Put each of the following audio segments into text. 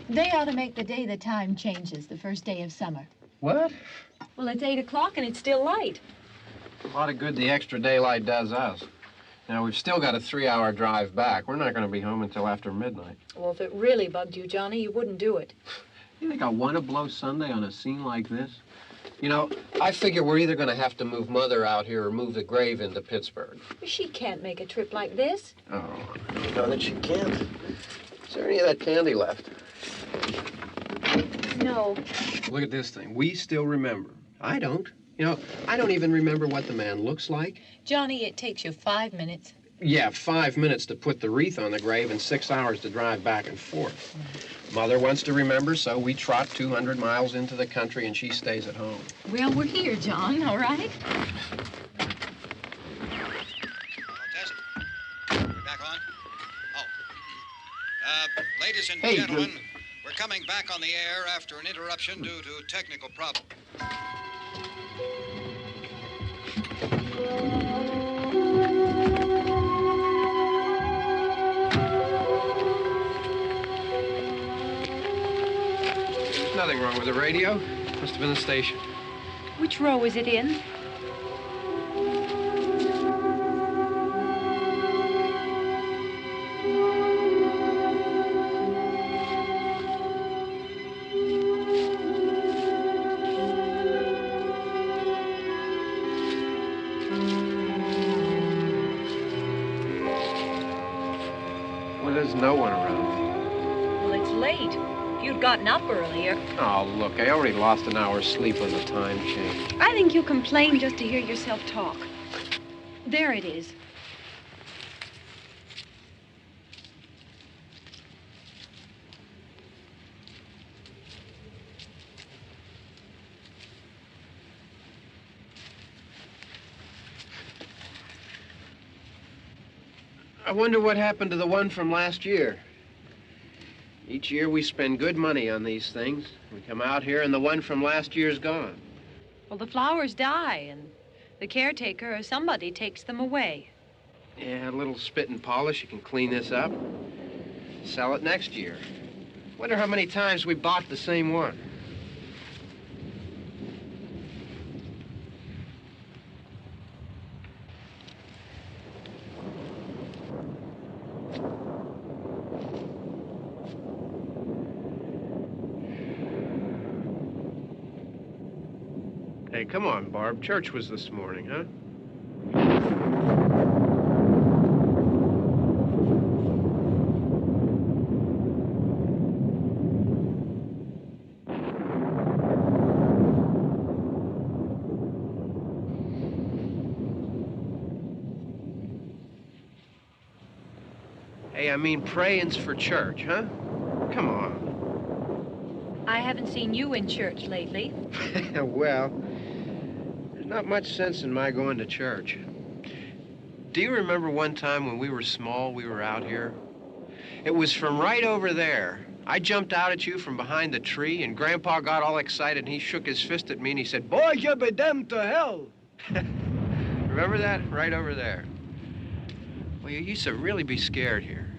They ought to make the day the time changes, the first day of summer. What? Well, it's 8 o'clock and it's still light. A lot of good the extra daylight does us. Now, we've still got a 3-hour drive back. We're not going to be home until after midnight. Well, if it really bugged you, Johnny, you wouldn't do it. You think I want to blow Sunday on a scene like this? You know, I figure we're either going to have to move Mother out here or move the grave into Pittsburgh. She can't make a trip like this. Oh, you know that she can't. Is there any of that candy left? No. Look at this thing. We still remember. I don't. You know, I don't even remember what the man looks like. Johnny, it takes you 5 minutes. Yeah, 5 minutes to put the wreath on the grave and 6 hours to drive back and forth. Mother wants to remember, so we trot 200 miles into the country and she stays at home. Well, we're here, John, all right? Test. We're back on? Oh. Ladies and gentlemen, we're coming back on the air after an interruption due to technical problem. There's nothing wrong with the radio. Must have been the station. Which row is it in? Well, there's no one around. Well, it's late. If you'd gotten up earlier. Oh, look, I already lost an hour's sleep on the time change. I think you complain just to hear yourself talk. There it is. I wonder what happened to the one from last year. Each year we spend good money on these things. We come out here and the one from last year's gone. Well, the flowers die, and the caretaker or somebody takes them away. Yeah, a little spit and polish. You can clean this up. Sell it next year. Wonder how many times we bought the same one. Hey, come on, Barb. Church was this morning, huh? Hey, I mean praying's for church, huh? Come on. I haven't seen you in church lately. Well, there's not much sense in my going to church. Do you remember one time when we were small, we were out here? It was from right over there. I jumped out at you from behind the tree, and Grandpa got all excited, and he shook his fist at me, and he said, "Boy, you be damned to hell." Remember that? Right over there. Well, you used to really be scared here.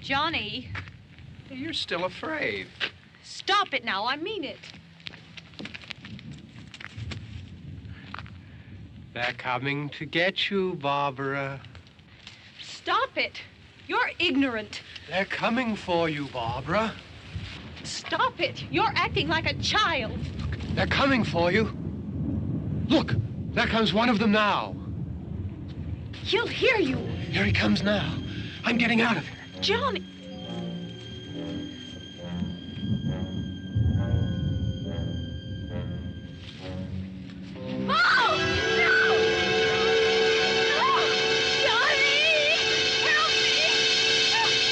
Johnny, You're still afraid. stop it now. I mean it. They're coming to get you, Barbara. Stop it. You're ignorant. They're coming for you, Barbara. Stop it. You're acting like a child. They're coming for you. Look, there comes one of them now. He'll hear you. Here he comes now. I'm getting out of here. Johnny. Oh! No! No! Johnny! Help me!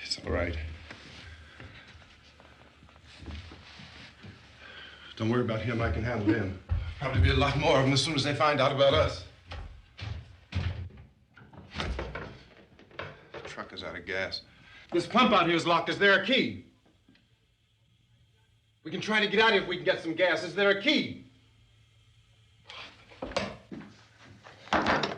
It's all right. Don't worry about him. I can handle him. Probably be a lot more of them as soon as they find out about us. The truck is out of gas. This pump out here is locked. Is there a key? We can try to get out here if we can get some gas. Is there a key? I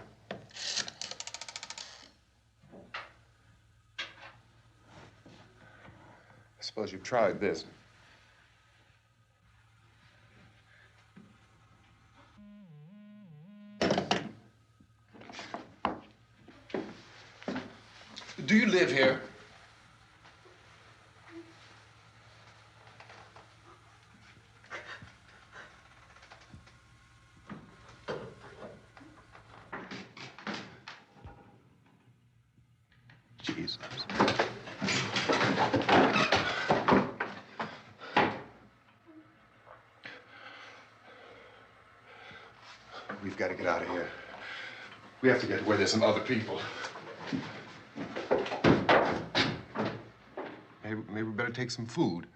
suppose you've tried this. Do you live here? Jesus. We've got to get out of here. We have to get to where there's some other people. Maybe we better take some food.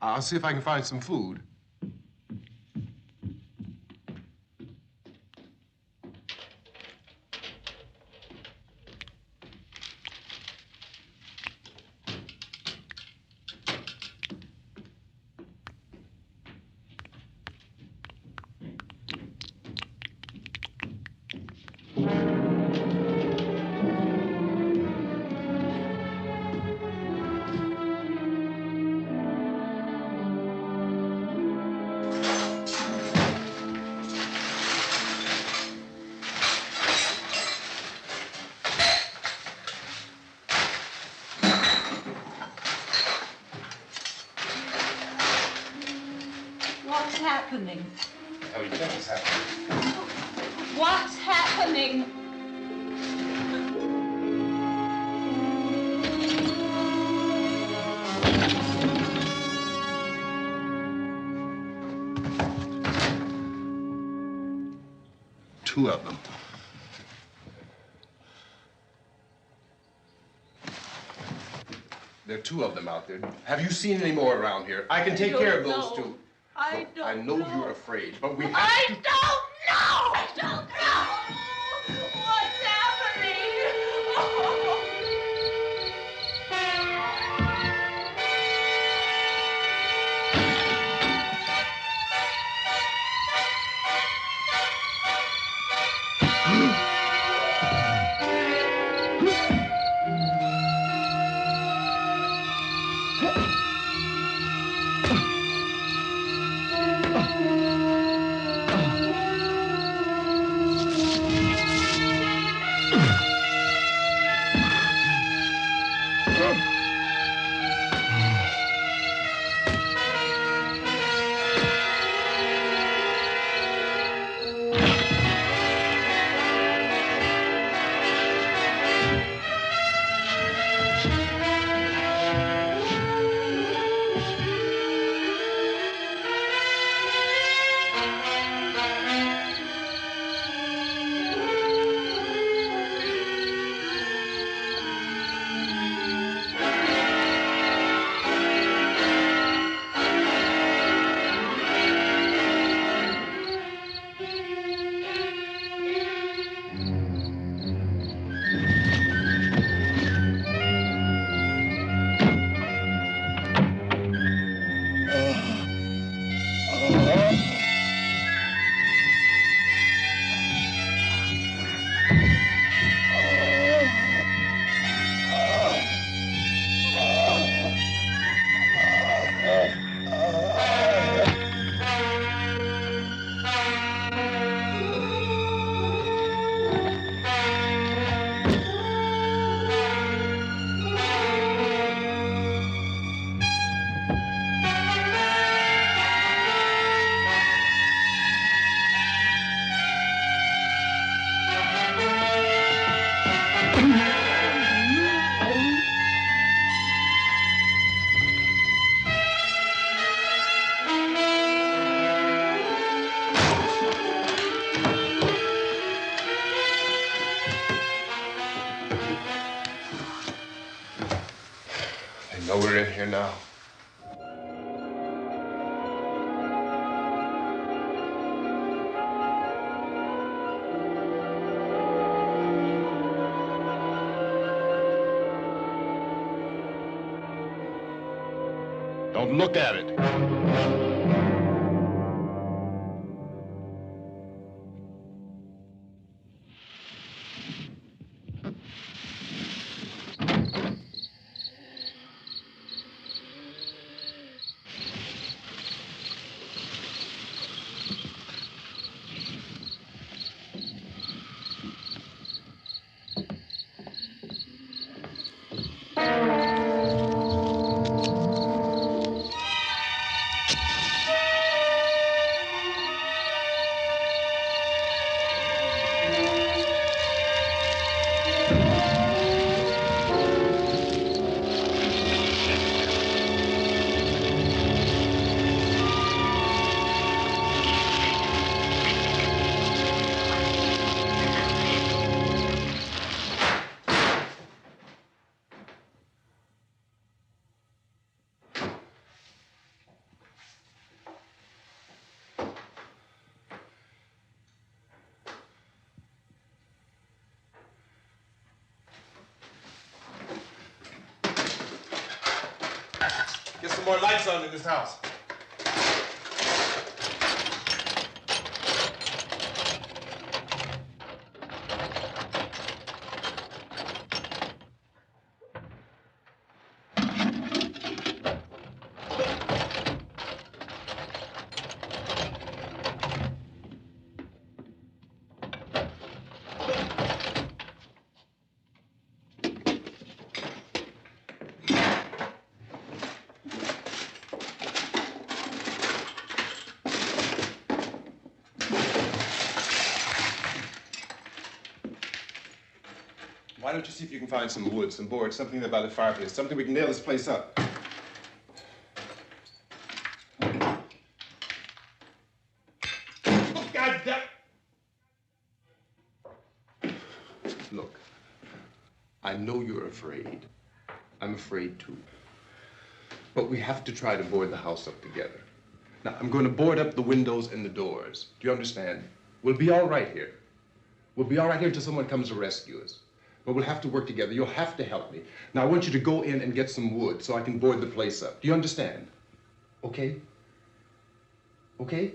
I'll see if I can find some food. What's happening? How do you think it's happening? What's happening? Two of them. There are two of them out there. Have you seen any more around here? I can take care of those two. I don't I know you're afraid, but we have to... I don't know! I don't know! What's happening? Oh, we're in here now. Don't look at it. Get some more lights on in this house. Why don't you see if you can find some wood, some boards, something there by the fireplace, something we can nail this place up. Oh, God damn. Look, I know you're afraid. I'm afraid too. But we have to try to board the house up together. Now, I'm going to board up the windows and the doors. Do you understand? We'll be all right here. We'll be all right here until someone comes to rescue us. But we'll have to work together. You'll have to help me. Now, I want you to go in and get some wood so I can board the place up. Do you understand? Okay? Okay?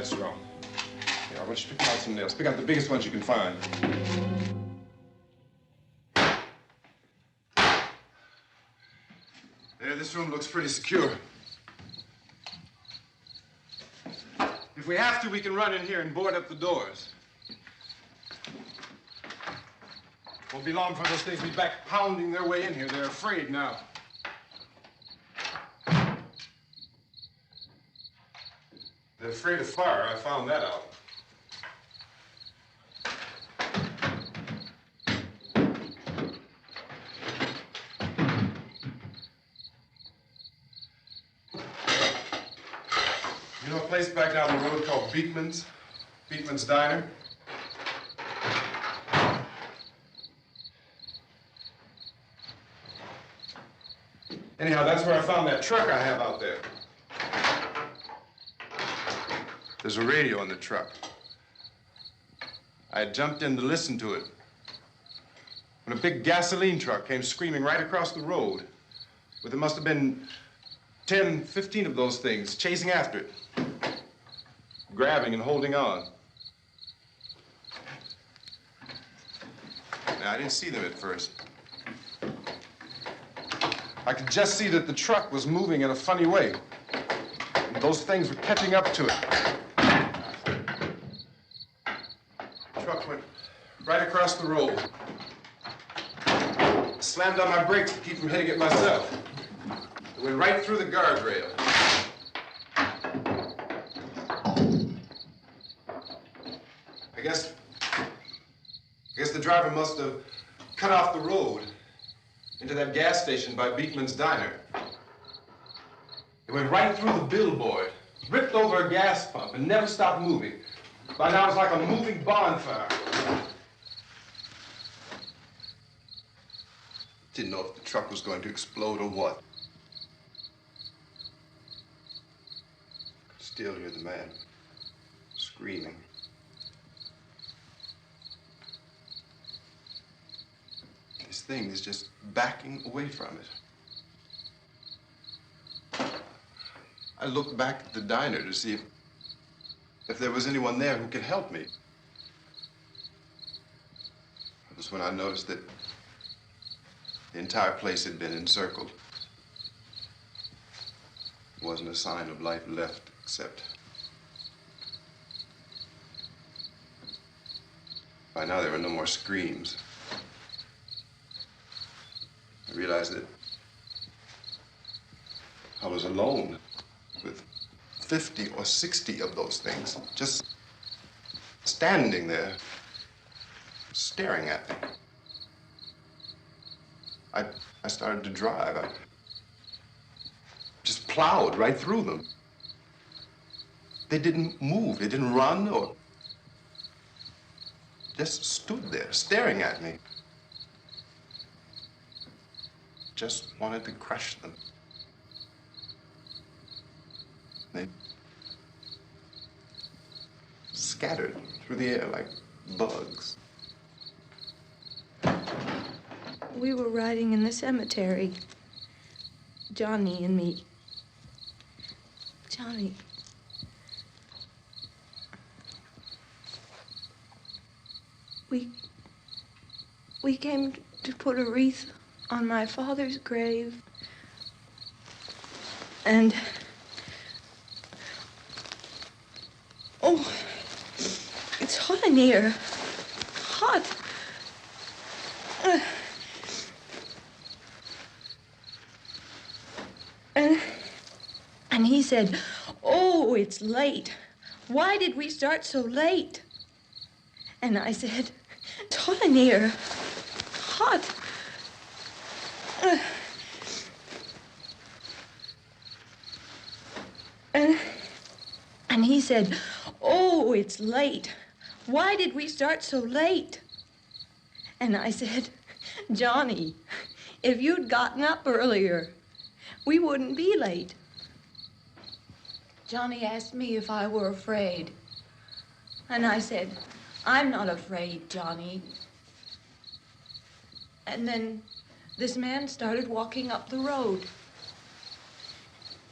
that's wrong. Here, I want you to pick out some nails. Pick out the biggest ones you can find. There, this room looks pretty secure. If we have to, we can run in here and board up the doors. Won't be long before those things be back pounding their way in here. They're afraid now. They're afraid of fire. I found that out. You know a place back down the road called Beekman's? Beekman's Diner? Anyhow, that's where I found that truck I have out there. There's a radio in the truck. I had jumped in to listen to it when a big gasoline truck came screaming right across the road. But there must have been 10, 15 of those things chasing after it, grabbing and holding on. Now, I didn't see them at first. I could just see that the truck was moving in a funny way. And those things were catching up to it. The truck went right across the road. Slammed on my brakes to keep from hitting it myself. It went right through the guardrail. I guess the driver must have cut off the road into that gas station by Beekman's Diner. It went right through the billboard, ripped over a gas pump, and never stopped moving. By now, it's like a moving bonfire. Didn't know if the truck was going to explode or what. Could still hear the man screaming. This thing is just backing away from it. I looked back at the diner to see if there was anyone there who could help me. It was when I noticed that the entire place had been encircled. There wasn't a sign of life left except by now there were no more screams. I realized that I was alone with 50 or 60 of those things, just standing there, staring at me. I started to drive. I just plowed right through them. They didn't move, they didn't run or just stood there, staring at me. Just wanted to crush them. They scattered through the air like bugs. We were riding in the cemetery, Johnny and me. Johnny. We came to put a wreath on my father's grave. And oh, it's hot in here. Hot. And he said, "Oh, it's late. Why did we start so late?" And I said, "It's hot in here. Hot." And he said, "Oh, it's late. Why did we start so late?" And I said, "Johnny, if you'd gotten up earlier, we wouldn't be late." Johnny asked me if I were afraid. And I said, "I'm not afraid, Johnny." And then this man started walking up the road.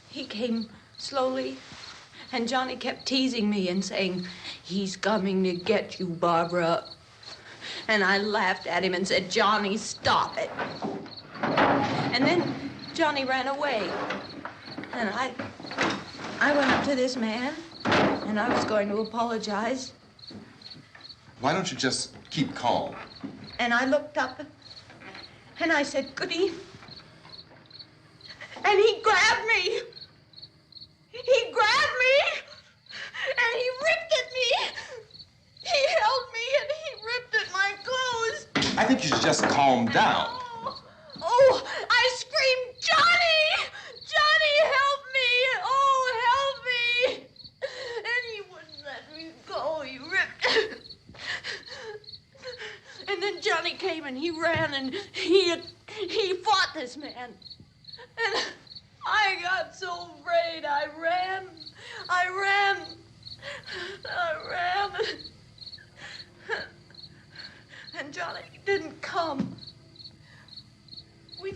He came slowly And Johnny kept teasing me and saying, "He's coming to get you, Barbara." And I laughed at him and said, "Johnny, stop it." And then Johnny ran away. And I went up to this man, and I was going to apologize. Why don't you just keep calm? And I looked up, and I said, "Good evening." And he grabbed me. He grabbed me, and he ripped at me. He held me, and he ripped at my clothes. I think you should just calm down. Oh, I screamed, "Johnny! Johnny, help me! Oh, help me!" And he wouldn't let me go. He ripped. And then Johnny came and he ran and he fought this man. And I got so afraid. I ran. And Johnny didn't come. We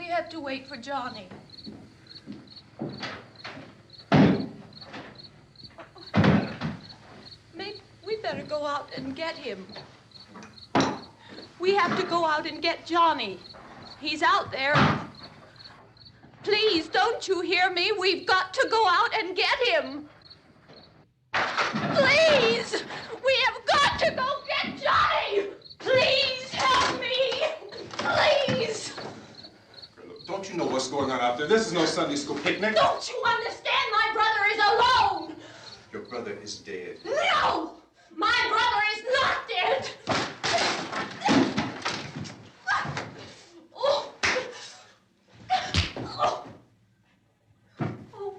have to wait for Johnny. Maybe we better go out and get him. We have to go out and get Johnny. He's out there. Please, don't you hear me? We've got to go out and get him. Please! We have got to go get Johnny! Please help me! Please! Don't you know what's going on out there? This is no Sunday school picnic. Don't you understand? My brother is alone! Your brother is dead. No! My brother is not dead! Oh. Oh. Oh.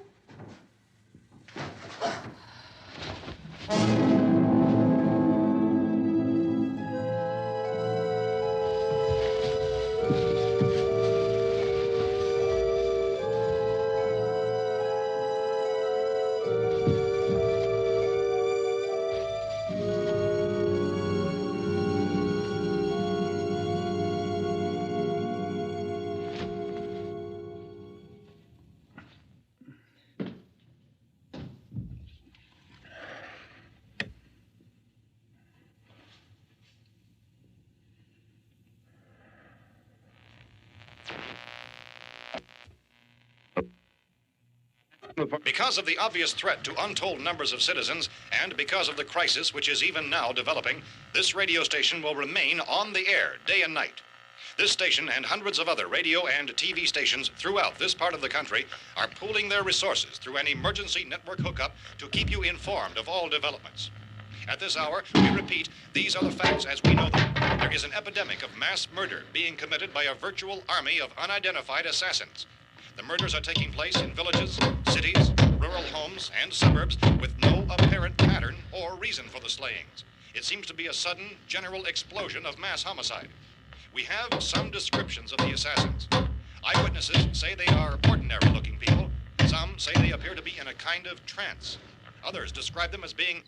Because of the obvious threat to untold numbers of citizens, and because of the crisis which is even now developing, this radio station will remain on the air day and night. This station and hundreds of other radio and TV stations throughout this part of the country are pooling their resources through an emergency network hookup to keep you informed of all developments. At this hour, we repeat, these are the facts as we know them. There is an epidemic of mass murder being committed by a virtual army of unidentified assassins. The murders are taking place in villages, cities, rural homes, and suburbs with no apparent pattern or reason for the slayings. It seems to be a sudden, general explosion of mass homicide. We have some descriptions of the assassins. Eyewitnesses say they are ordinary-looking people. Some say they appear to be in a kind of trance. Others describe them as being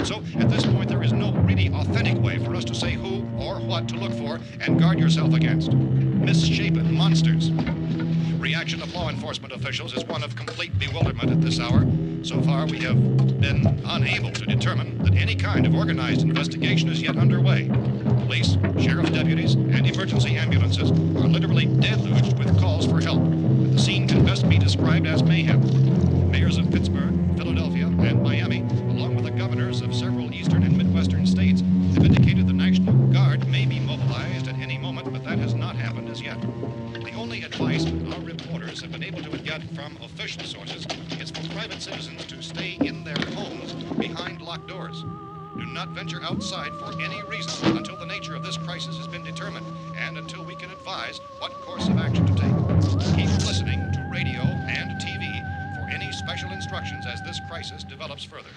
So, at this point, there is no really authentic way for us to say who or what to look for and guard yourself against. Misshapen monsters. Reaction of law enforcement officials is one of complete bewilderment at this hour. So far, we have been unable to determine that any kind of organized investigation is yet underway. Police, sheriff's deputies, and emergency ambulances are literally deluged with calls for help. The scene can best be described as mayhem. Mayors of Pittsburgh, Philadelphia, and Miami, along with the governors of several eastern and midwestern states, have indicated the National Guard may be mobilized at any moment, but that has not happened as yet. The only advice our reporters have been able to get from official sources is for private citizens to stay in their homes behind locked doors. Do not venture outside for any reason until the nature of this crisis has been determined and until we can advise what course of action to take. Keep listening to radio and TV for any special instructions as this crisis develops further.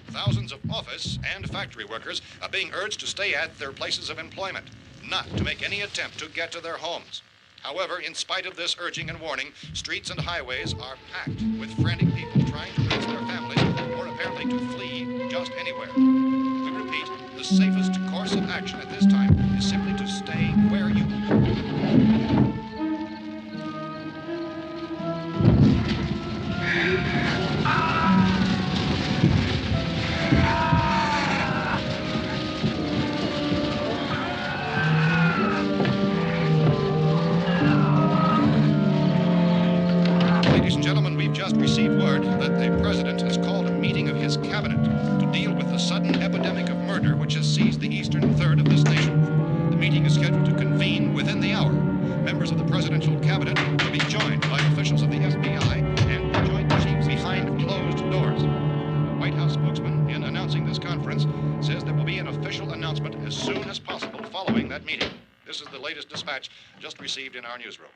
Thousands of office and factory workers are being urged to stay at their places of employment, not to make any attempt to get to their homes. However, in spite of this urging and warning, streets and highways are packed with frantic people trying to reach their families or apparently to flee just anywhere. We repeat, the safest course of action at this time is simply to stay where you are. Ladies and gentlemen, we've just received word that the president has called a meeting of his cabinet to deal with the sudden epidemic of murder which has seized the eastern third of this nation. The meeting is scheduled to convene within the hour. Members of the presidential cabinet will be joined by officials of the FBI and the joint chiefs behind closed doors. The White House spokesman, in announcing this conference, says there will be an official announcement as soon as possible following that meeting. This is the latest dispatch just received in our newsroom.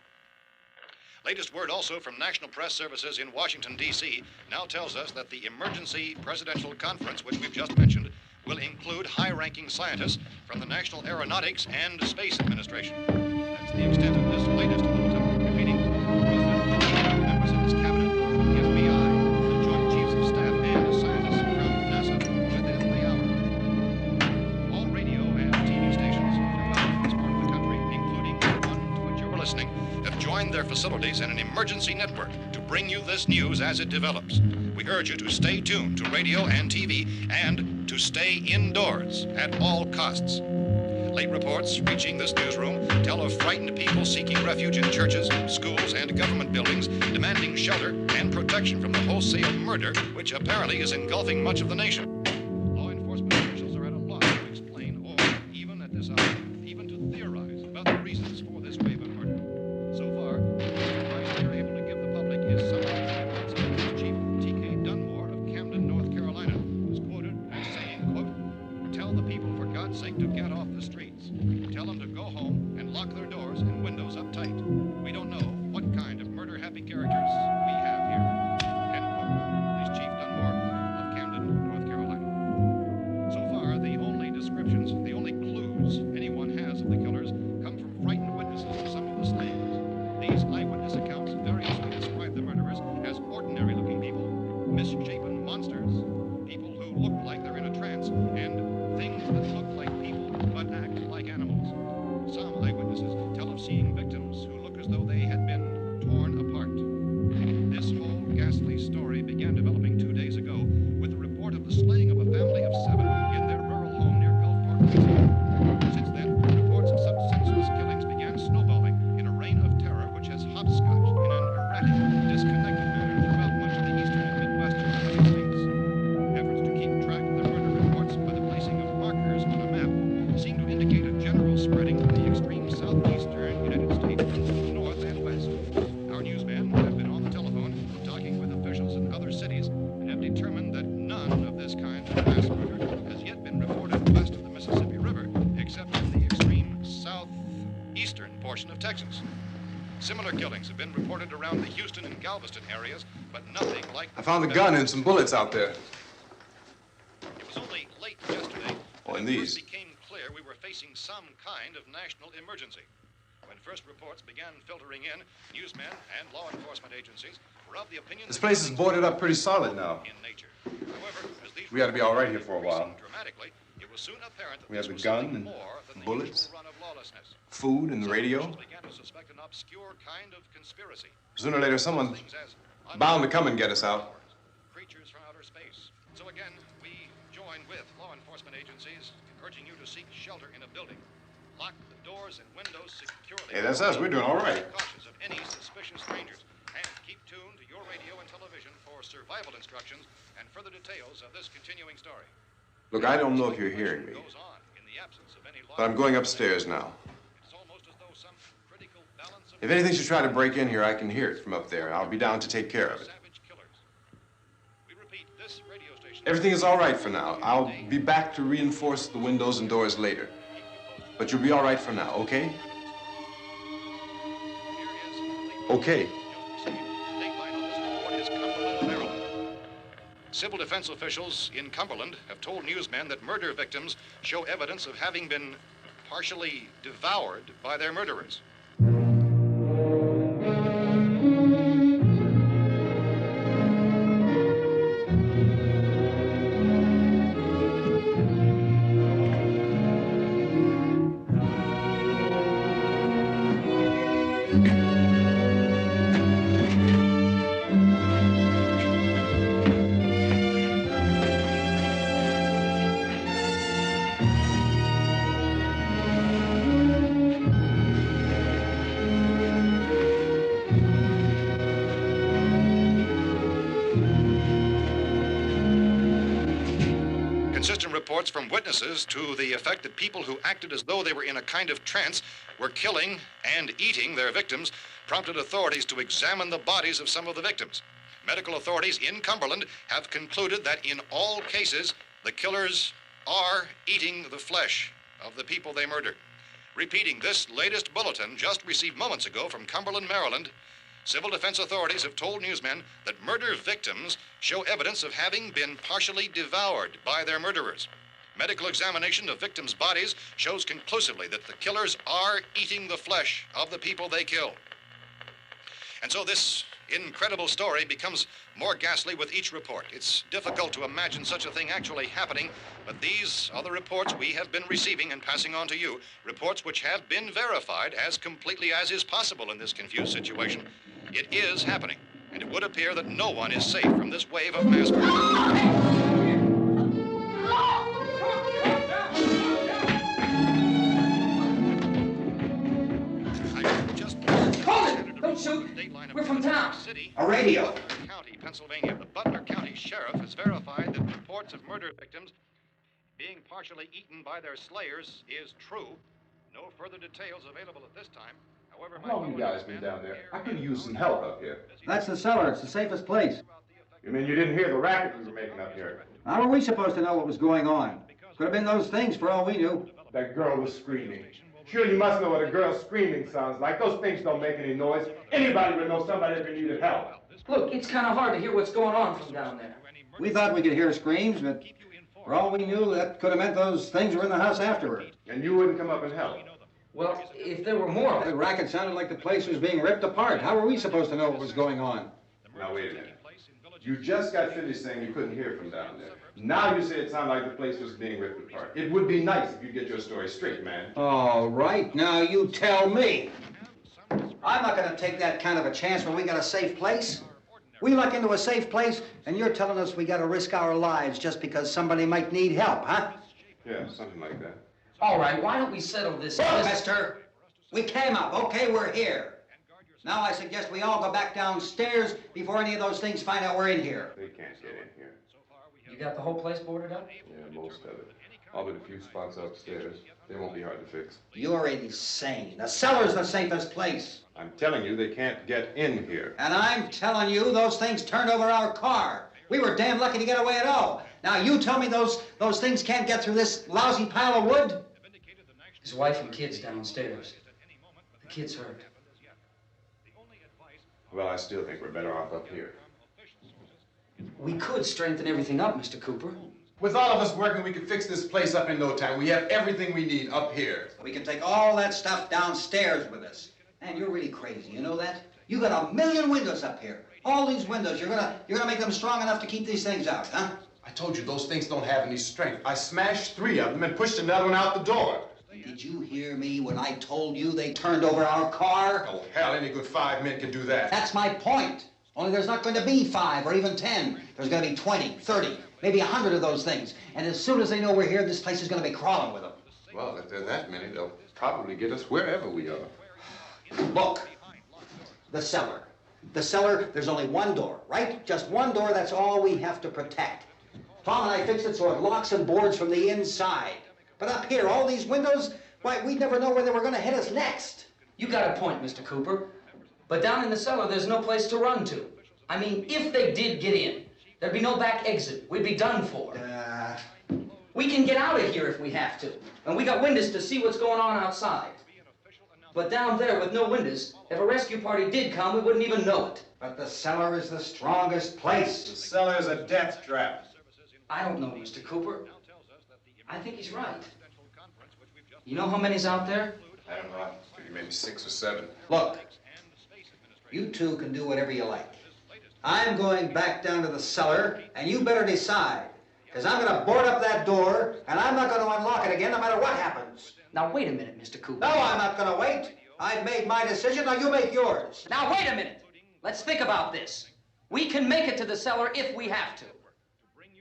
Latest word also from National Press Services in Washington, D.C. now tells us that the emergency presidential conference, which we've just mentioned, will include high-ranking scientists from the National Aeronautics and Space Administration. That's the extent of this latest bulletin. Meeting President, members of his cabinet, the FBI, the Joint Chiefs of Staff, and scientists from NASA within the hour. All radio and TV stations throughout this part of the country, including the one to which you're listening, have joined their facilities in an emergency network to bring you this news as it develops. We urge you to stay tuned to radio and TV and to stay indoors at all costs. Late reports reaching this newsroom tell of frightened people seeking refuge in churches, schools, and government buildings, demanding shelter and protection from the wholesale murder which apparently is engulfing much of the nation. Law enforcement officials are at a loss to explain or, even at this hour, even to theorize about the reasons for this wave of murder. So far, the advice they're able to give the public is some of the evidence of Police Chief T.K. Dunmore of Camden, North Carolina, who's quoted as saying, quote, "Tell the people, for God's sake, to get off the streets. Tell them to go home and lock their doors and windows up tight. We don't know what kind of murder-happy characters we have here." End quote. Police Chief Dunmore of Camden, North Carolina. So far, the only descriptions, the only clues anyone has of the killers come from frightened witnesses of some of the slayings. These eyewitness accounts variously describe the murderers as ordinary-looking people, misshapen monsters, people who look like they're in a trance, and things that look like people but act like animals. Some eyewitnesses tell of seeing victims who look as though they had been torn apart. This whole ghastly story began developing 2 days ago with the report of the slaying of a family of 7 in their rural home near Gulfport, Louisiana. Since then, reports of such senseless killings began snowballing in a reign of terror which has hopscotched in an erratic, disconnected manner throughout much of the eastern and midwestern United States. Efforts to keep track of the murder reports by the placing of markers on a map seem to indicate a general spreading of the extreme southeastern United States from north and west. Our newsmen have been on the telephone talking with officials in other cities and have determined that none of this kind of mass murder has yet been reported west of the Mississippi River, except in the extreme southeastern portion of Texas. Similar killings have been reported around the Houston and Galveston areas, but nothing like... I found a gun and some bullets out there. It was only late yesterday Oh, and that it these. first became clear we were facing some kind of national emergency. When first reports began filtering in, newsmen and law enforcement agencies were of the opinion This that place is nothing boarded up pretty solid now. in nature. However, as these We ought to be all right here for a while. increasing dramatically, it was soon apparent that We have this the was gun something and more than the bullets. usual run of lawlessness. Food and the Some radio. officials began to suspect an obscure kind of conspiracy. Sooner or later, someone's Things as bound to come and get us out. creatures from outer space. So again, we join with law enforcement agencies, urging you to seek shelter in a building. Lock the doors and windows securely. Hey, that's us. We're doing all right. Be cautious of any suspicious strangers, and keep tuned to your radio and television for survival instructions and further details of this continuing story. Look, I don't know if you're hearing me, Goes on in the absence of any law. but I'm going upstairs now. It's almost as though some critical balance of If anything should try to break in here, I can hear it from up there. I'll be down to take care of it. savage killers. We repeat, this radio station. Everything is all right for now. I'll be back to reinforce the windows and doors later. But you'll be all right for now, okay? Okay. Civil defense officials in Cumberland have told newsmen that murder victims show evidence of having been partially devoured by their murderers. Consistent reports from witnesses to the effect that people who acted as though they were in a kind of trance were killing and eating their victims prompted authorities to examine the bodies of some of the victims. Medical authorities in Cumberland have concluded that in all cases, the killers are eating the flesh of the people they murdered. Repeating this latest bulletin just received moments ago from Cumberland, Maryland, civil defense authorities have told newsmen that murder victims show evidence of having been partially devoured by their murderers. Medical examination of victims' bodies shows conclusively that the killers are eating the flesh of the people they kill. And so this incredible story becomes more ghastly with each report. It's difficult to imagine such a thing actually happening, but these are the reports we have been receiving and passing on to you, reports which have been verified as completely as is possible in this confused situation. It is happening, and it would appear that no one is safe from this wave of mass murder. Don't shoot. We're from town. A radio. County, Pennsylvania. The Butler County Sheriff has verified that reports of murder victims being partially eaten by their slayers is true. No further details available at this time. However, How long have you guys been down there? I could use some help up here. That's the cellar. It's the safest place. You mean you didn't hear the racket we were making up here? How were we supposed to know what was going on? Could have been those things for all we knew. That girl was screaming. Sure, you must know what a girl screaming sounds like. Those things don't make any noise. Anybody would know somebody ever needed help. Look, it's kind of hard to hear what's going on from down there. We thought we could hear screams, but for all we knew, that could have meant those things were in the house afterward. And you wouldn't come up and help? Well, if there were more... The racket sounded like the place was being ripped apart. How were we supposed to know what was going on? Now, wait a minute. You just got finished saying you couldn't hear from down there. Now you say it sounded like the place was being ripped apart. It would be nice if you get your story straight, man. All right, now you tell me. I'm not going to take that kind of a chance when we got a safe place. We luck into a safe place, and you're telling us we got to risk our lives just because somebody might need help, huh? Yeah, something like that. All right, why don't we settle this? Mister, we came up. Okay, we're here. Now I suggest we all go back downstairs before any of those things find out we're in here. They can't get in here. You got the whole place boarded up? Yeah, most of it. All but a few spots upstairs. They won't be hard to fix. You're insane. The cellar's the safest place. I'm telling you, they can't get in here. And I'm telling you, those things turned over our car. We were damn lucky to get away at all. Now you tell me those things can't get through this lousy pile of wood? His wife and kids downstairs. The kid's hurt. Well, I still think we're better off up here. We could strengthen everything up, Mr. Cooper. With all of us working, we could fix this place up in no time. We have everything we need up here. We can take all that stuff downstairs with us. Man, you're really crazy, you know that? You got 1,000,000 windows up here. All these windows, you're gonna make them strong enough to keep these things out, huh? I told you those things don't have any strength. I smashed 3 of them and pushed another one out the door. Did you hear me when I told you they turned over our car? Oh, hell, any good 5 men can do that. That's my point. Only there's not going to be 5 or even 10. There's going to be 20, 30, maybe 100 of those things. And as soon as they know we're here, this place is going to be crawling with them. Well, if there are that many, they'll probably get us wherever we are. Look, the cellar. The cellar, there's only one door, right? Just one door, that's all we have to protect. Tom and I fixed it so it locks and boards from the inside. But up here, all these windows, why, we'd never know where they were going to hit us next. You got a point, Mr. Cooper. But down in the cellar, there's no place to run to. I mean, if they did get in, there'd be no back exit. We'd be done for. We can get out of here if we have to. And we got windows to see what's going on outside. But down there with no windows, if a rescue party did come, we wouldn't even know it. But the cellar is the strongest place. The cellar's a death trap. I don't know, Mr. Cooper. I think he's right. You know how many's out there? I don't know. Maybe 6 or 7. Look, you two can do whatever you like. I'm going back down to the cellar, and you better decide. Because I'm going to board up that door, and I'm not going to unlock it again no matter what happens. Now, wait a minute, Mr. Cooper. No, I'm not going to wait. I've made my decision, now you make yours. Now, wait a minute. Let's think about this. We can make it to the cellar if we have to.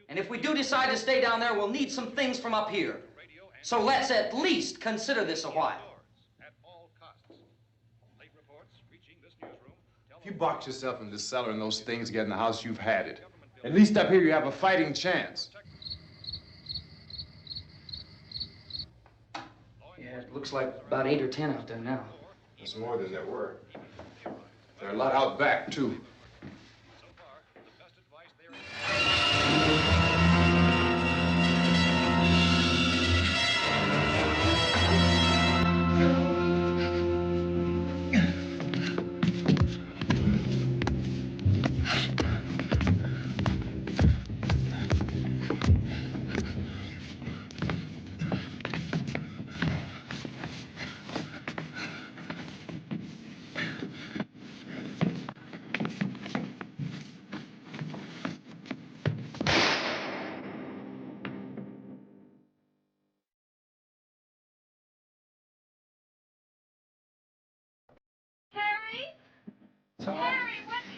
And if we do decide to stay down there, we'll need some things from up here. So let's at least consider this a while. If you box yourself in this cellar and those things get in the house, you've had it. At least up here you have a fighting chance. Yeah, it looks like about 8 or 10 out there now. There's more than there were. There are a lot out back, too.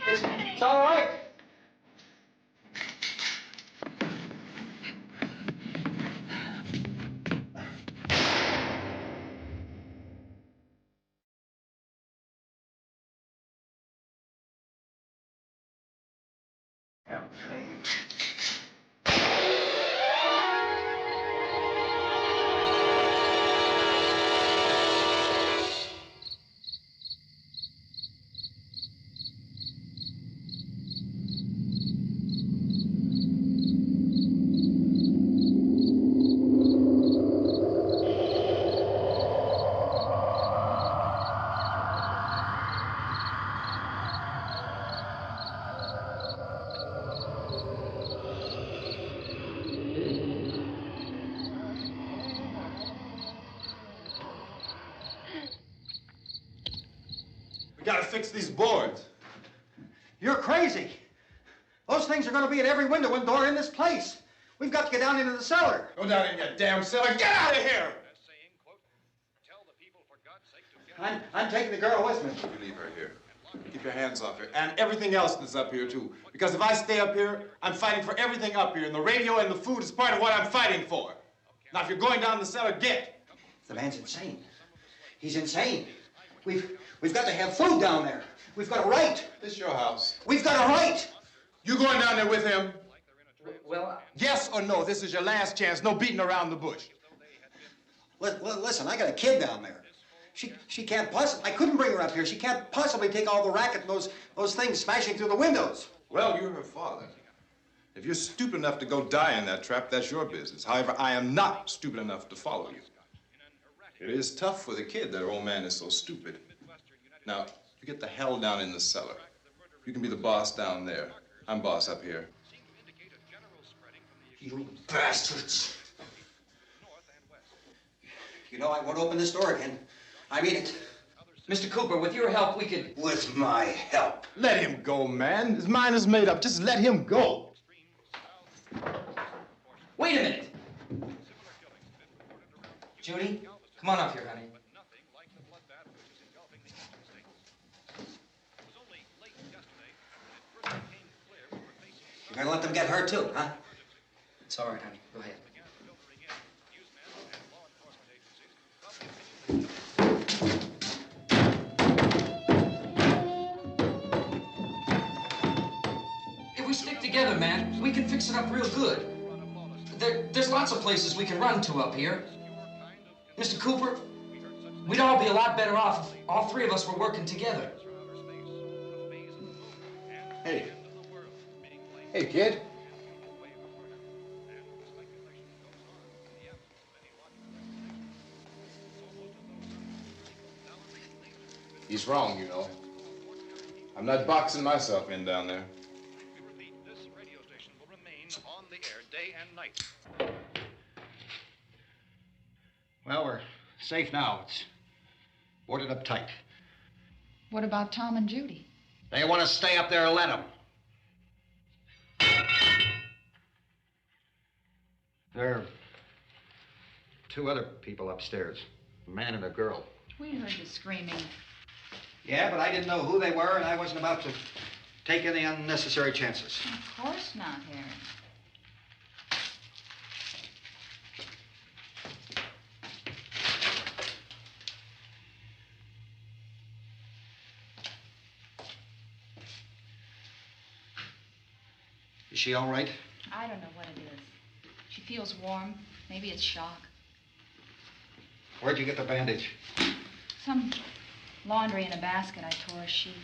It's all right. We gotta fix these boards. You're crazy. Those things are going to be at every window and door in this place. We've got to get down into the cellar. Go down in your damn cellar. Get out of here! I'm taking the girl with me. You leave her here. Keep your hands off her. And everything else that's up here, too. Because if I stay up here, I'm fighting for everything up here. And the radio and the food is part of what I'm fighting for. Now, if you're going down the cellar, get. The man's insane. He's insane. We've got to have food down there. We've got a right. This is your house. We've got a right. You going down there with him? Well, Yes or no? This is your last chance. No beating around the bush. Listen, I got a kid down there. She can't possibly, I couldn't bring her up here. She can't possibly take all the racket and those things smashing through the windows. Well, you're her father. If you're stupid enough to go die in that trap, that's your business. However, I am not stupid enough to follow you. It is tough for the kid that her old man is so stupid. Now, you get the hell down in the cellar. You can be the boss down there. I'm boss up here. You bastards. You know, I won't open this door again. I mean it. Mr. Cooper, with your help, we could... With my help. Let him go, man. His mind is made up. Just let him go. Wait a minute. Judy, come on up here, honey. You're gonna let them get hurt too, huh? It's all right, honey. Go ahead. If we stick together, man, we can fix it up real good. There's lots of places we can run to up here. Mr. Cooper, we'd all be a lot better off if all three of us were working together. Hey. Hey, kid. He's wrong, you know. I'm not boxing myself in down there. We repeat, this radio station will remain on the air day and night. Well, we're safe now. It's boarded up tight. What about Tom and Judy? They want to stay up there, let them. There are two other people upstairs, a man and a girl. We heard the screaming. Yeah, but I didn't know who they were, and I wasn't about to take any unnecessary chances. Of course not, Harry. Is she all right? I don't know what it is. She feels warm. Maybe it's shock. Where'd you get the bandage? Some laundry in a basket. I tore a sheet.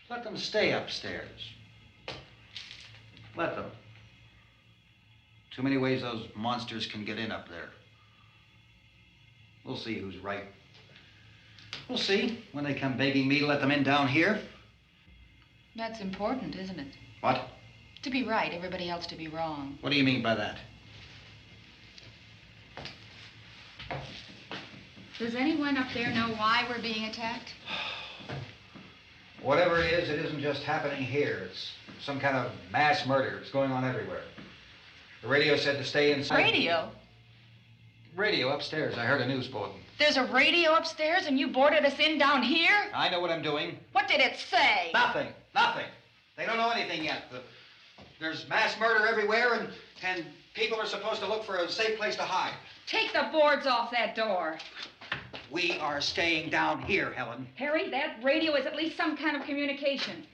Let them stay upstairs. Let them. Too many ways those monsters can get in up there. We'll see who's right. We'll see when they come begging me to let them in down here. That's important, isn't it? What? To be right, everybody else to be wrong. What do you mean by that? Does anyone up there know why we're being attacked? Whatever it isn't just happening here. It's some kind of mass murder. It's going on everywhere. The radio said to stay inside. Radio? Radio upstairs. I heard a news bulletin. There's a radio upstairs and you boarded us in down here? I know what I'm doing. What did it say? Nothing. Nothing. They don't know anything yet. There's mass murder everywhere, and people are supposed to look for a safe place to hide. Take the boards off that door. We are staying down here, Helen. Harry, that radio is at least some kind of communication.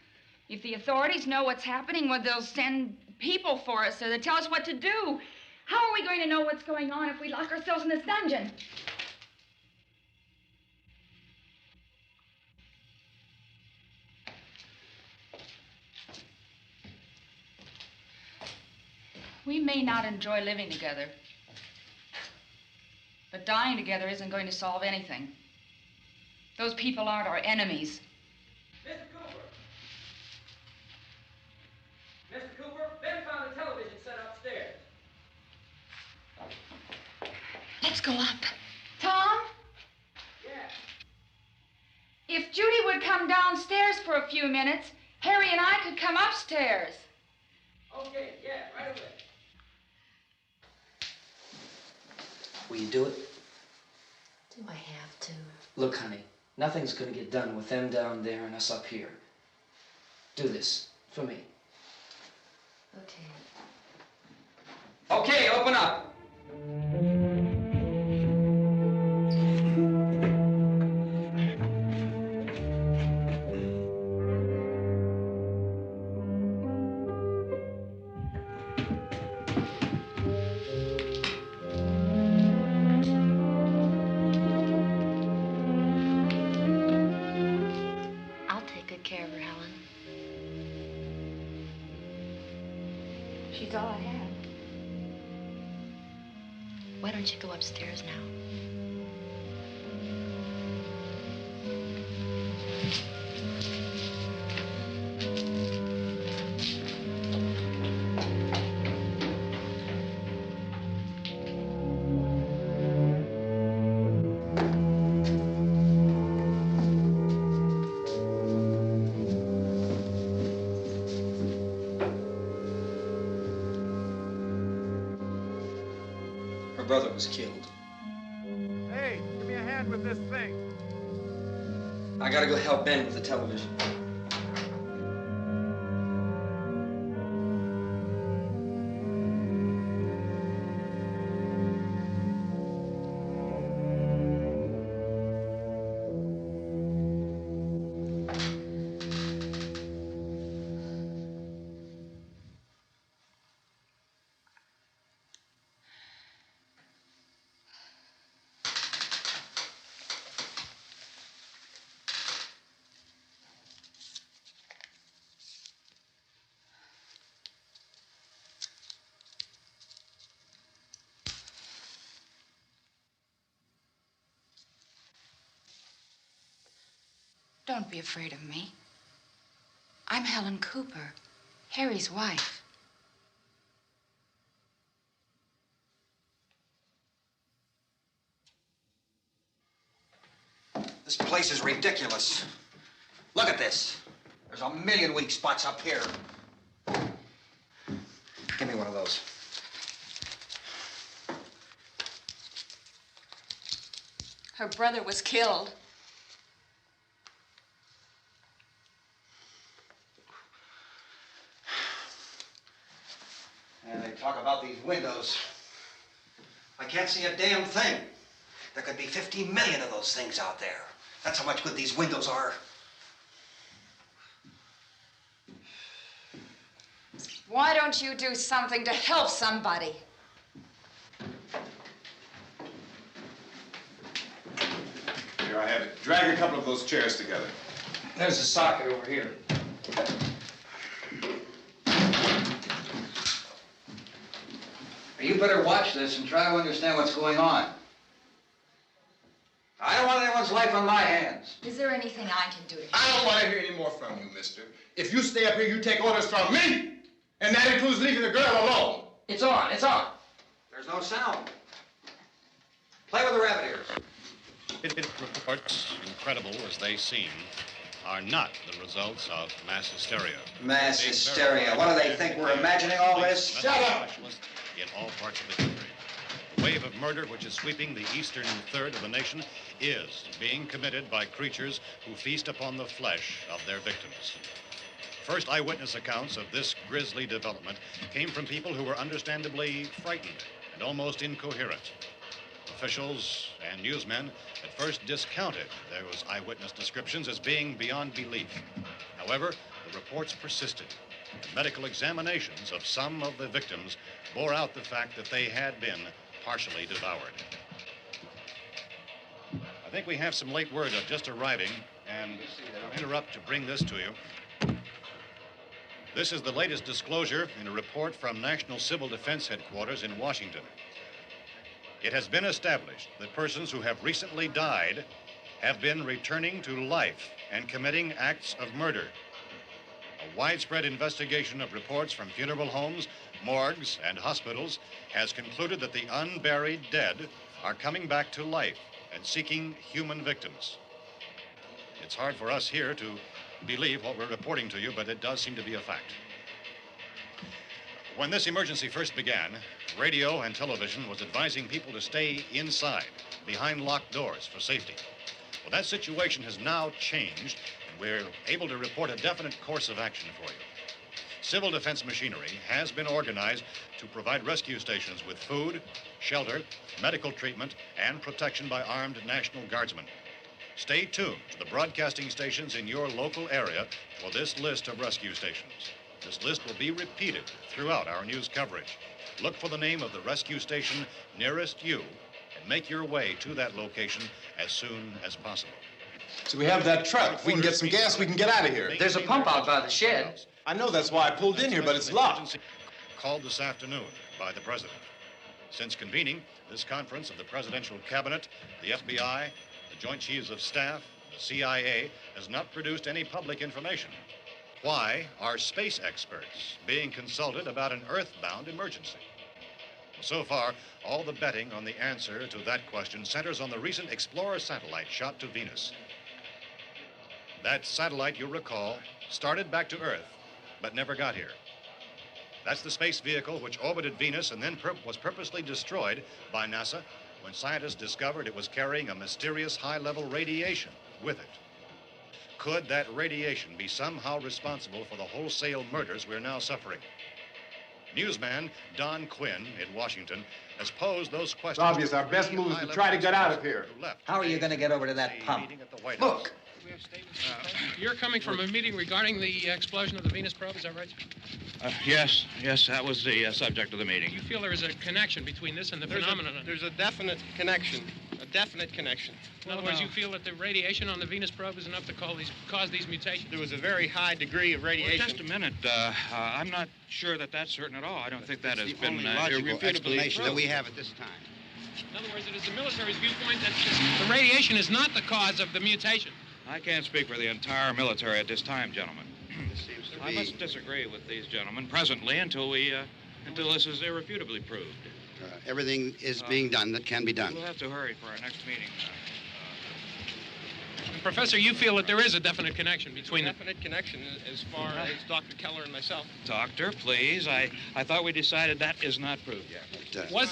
If the authorities know what's happening, well, they'll send people for us so they'll tell us what to do. How are we going to know what's going on if we lock ourselves in this dungeon? We may not enjoy living together, but dying together isn't going to solve anything. Those people aren't our enemies. Mr. Cooper! Mr. Cooper, Ben found a television set upstairs. Let's go up. Tom? Yeah. If Judy would come downstairs for a few minutes, Harry and I could come upstairs. Okay, yeah, right away. Will you do it? Do I have to? Look, honey, nothing's gonna get done with them down there and us up here. Do this for me. Okay. Okay, open up. I'll take good care of her, Helen. She's all I have. Why don't you go upstairs now? Her brother was killed. Hey, give me a hand with this thing. I gotta go help Ben with the television. Don't be afraid of me. I'm Helen Cooper, Harry's wife. This place is ridiculous. Look at this. There's a million weak spots up here. windows. Her brother was killed. And they talk about these windows. I can't see a damn thing. There could be 50 million of those things out there. That's how much good these windows are. Why don't you do something to help somebody? Here I have it. Drag a couple of those chairs together. There's a socket over here. You better watch this and try to understand what's going on. I don't want anyone's life on my hands. Is there anything I can do to help? I don't want to hear any more from you, mister. If you stay up here, you take orders from me. And that includes leaving the girl alone. It's on, it's on. There's no sound. Play with the rabbit ears. Reports, incredible as they seem, are not the results of mass hysteria. Mass hysteria. What do they think? We're imagining all this? Shut up! In all parts of the country. The wave of murder which is sweeping the eastern third of the nation is being committed by creatures who feast upon the flesh of their victims. First eyewitness accounts of this grisly development came from people who were understandably frightened and almost incoherent. Officials and newsmen at first discounted those eyewitness descriptions as being beyond belief. However, the reports persisted. The medical examinations of some of the victims bore out the fact that they had been partially devoured. I think we have some late word just arriving, and I'll interrupt to bring this to you. This is the latest disclosure in a report from National Civil Defense Headquarters in Washington. It has been established that persons who have recently died have been returning to life and committing acts of murder. A widespread investigation of reports from funeral homes, morgues, and hospitals has concluded that the unburied dead are coming back to life and seeking human victims. It's hard for us here to believe what we're reporting to you, but it does seem to be a fact. When this emergency first began, radio and television was advising people to stay inside, behind locked doors for safety. Well, that situation has now changed, and we're able to report a definite course of action for you. Civil defense machinery has been organized to provide rescue stations with food, shelter, medical treatment, and protection by armed National Guardsmen. Stay tuned to the broadcasting stations in your local area for this list of rescue stations. This list will be repeated throughout our news coverage. Look for the name of the rescue station nearest you and make your way to that location as soon as possible. So we have that truck. If we can get some gas, we can get out of here. There's a pump out by the shed. I know, that's why I pulled in here, but it's locked. Called this afternoon by the president. Since convening this conference of the presidential cabinet, the FBI, the Joint Chiefs of Staff, the CIA has not produced any public information. Why are space experts being consulted about an earthbound emergency? So far, all the betting on the answer to that question centers on the recent Explorer satellite shot to Venus. That satellite, you'll recall, started back to Earth, but never got here. That's the space vehicle which orbited Venus and then was purposely destroyed by NASA when scientists discovered it was carrying a mysterious high-level radiation with it. Could that radiation be somehow responsible for the wholesale murders we're now suffering? Newsman Don Quinn in Washington has posed those questions. It's obvious our best move is to try to get out of here. How are you going to get over to that pump? Look! You're coming from a meeting regarding the explosion of the Venus probe, is that right? Yes, that was the subject of the meeting. You feel there is a connection between this and the phenomenon? There's a definite connection. In other words, you feel that the radiation on the Venus probe is enough to cause these mutations? There was a very high degree of radiation. Well, just a minute. I'm not sure that that's certain at all. I don't think that has been logical irrefutably explanation that proved. we have at this time. In other words, it is the military's viewpoint that the radiation is not the cause of the mutation. I can't speak for the entire military at this time, gentlemen. This seems to I be... must disagree with these gentlemen presently until this is irrefutably proved. everything is being done that can be done. We'll have to hurry for our next meeting. Professor, you feel that there is a definite connection between Definite connection as far as Dr. Keller and myself. Doctor, please. I thought we decided that is not proved yet. Was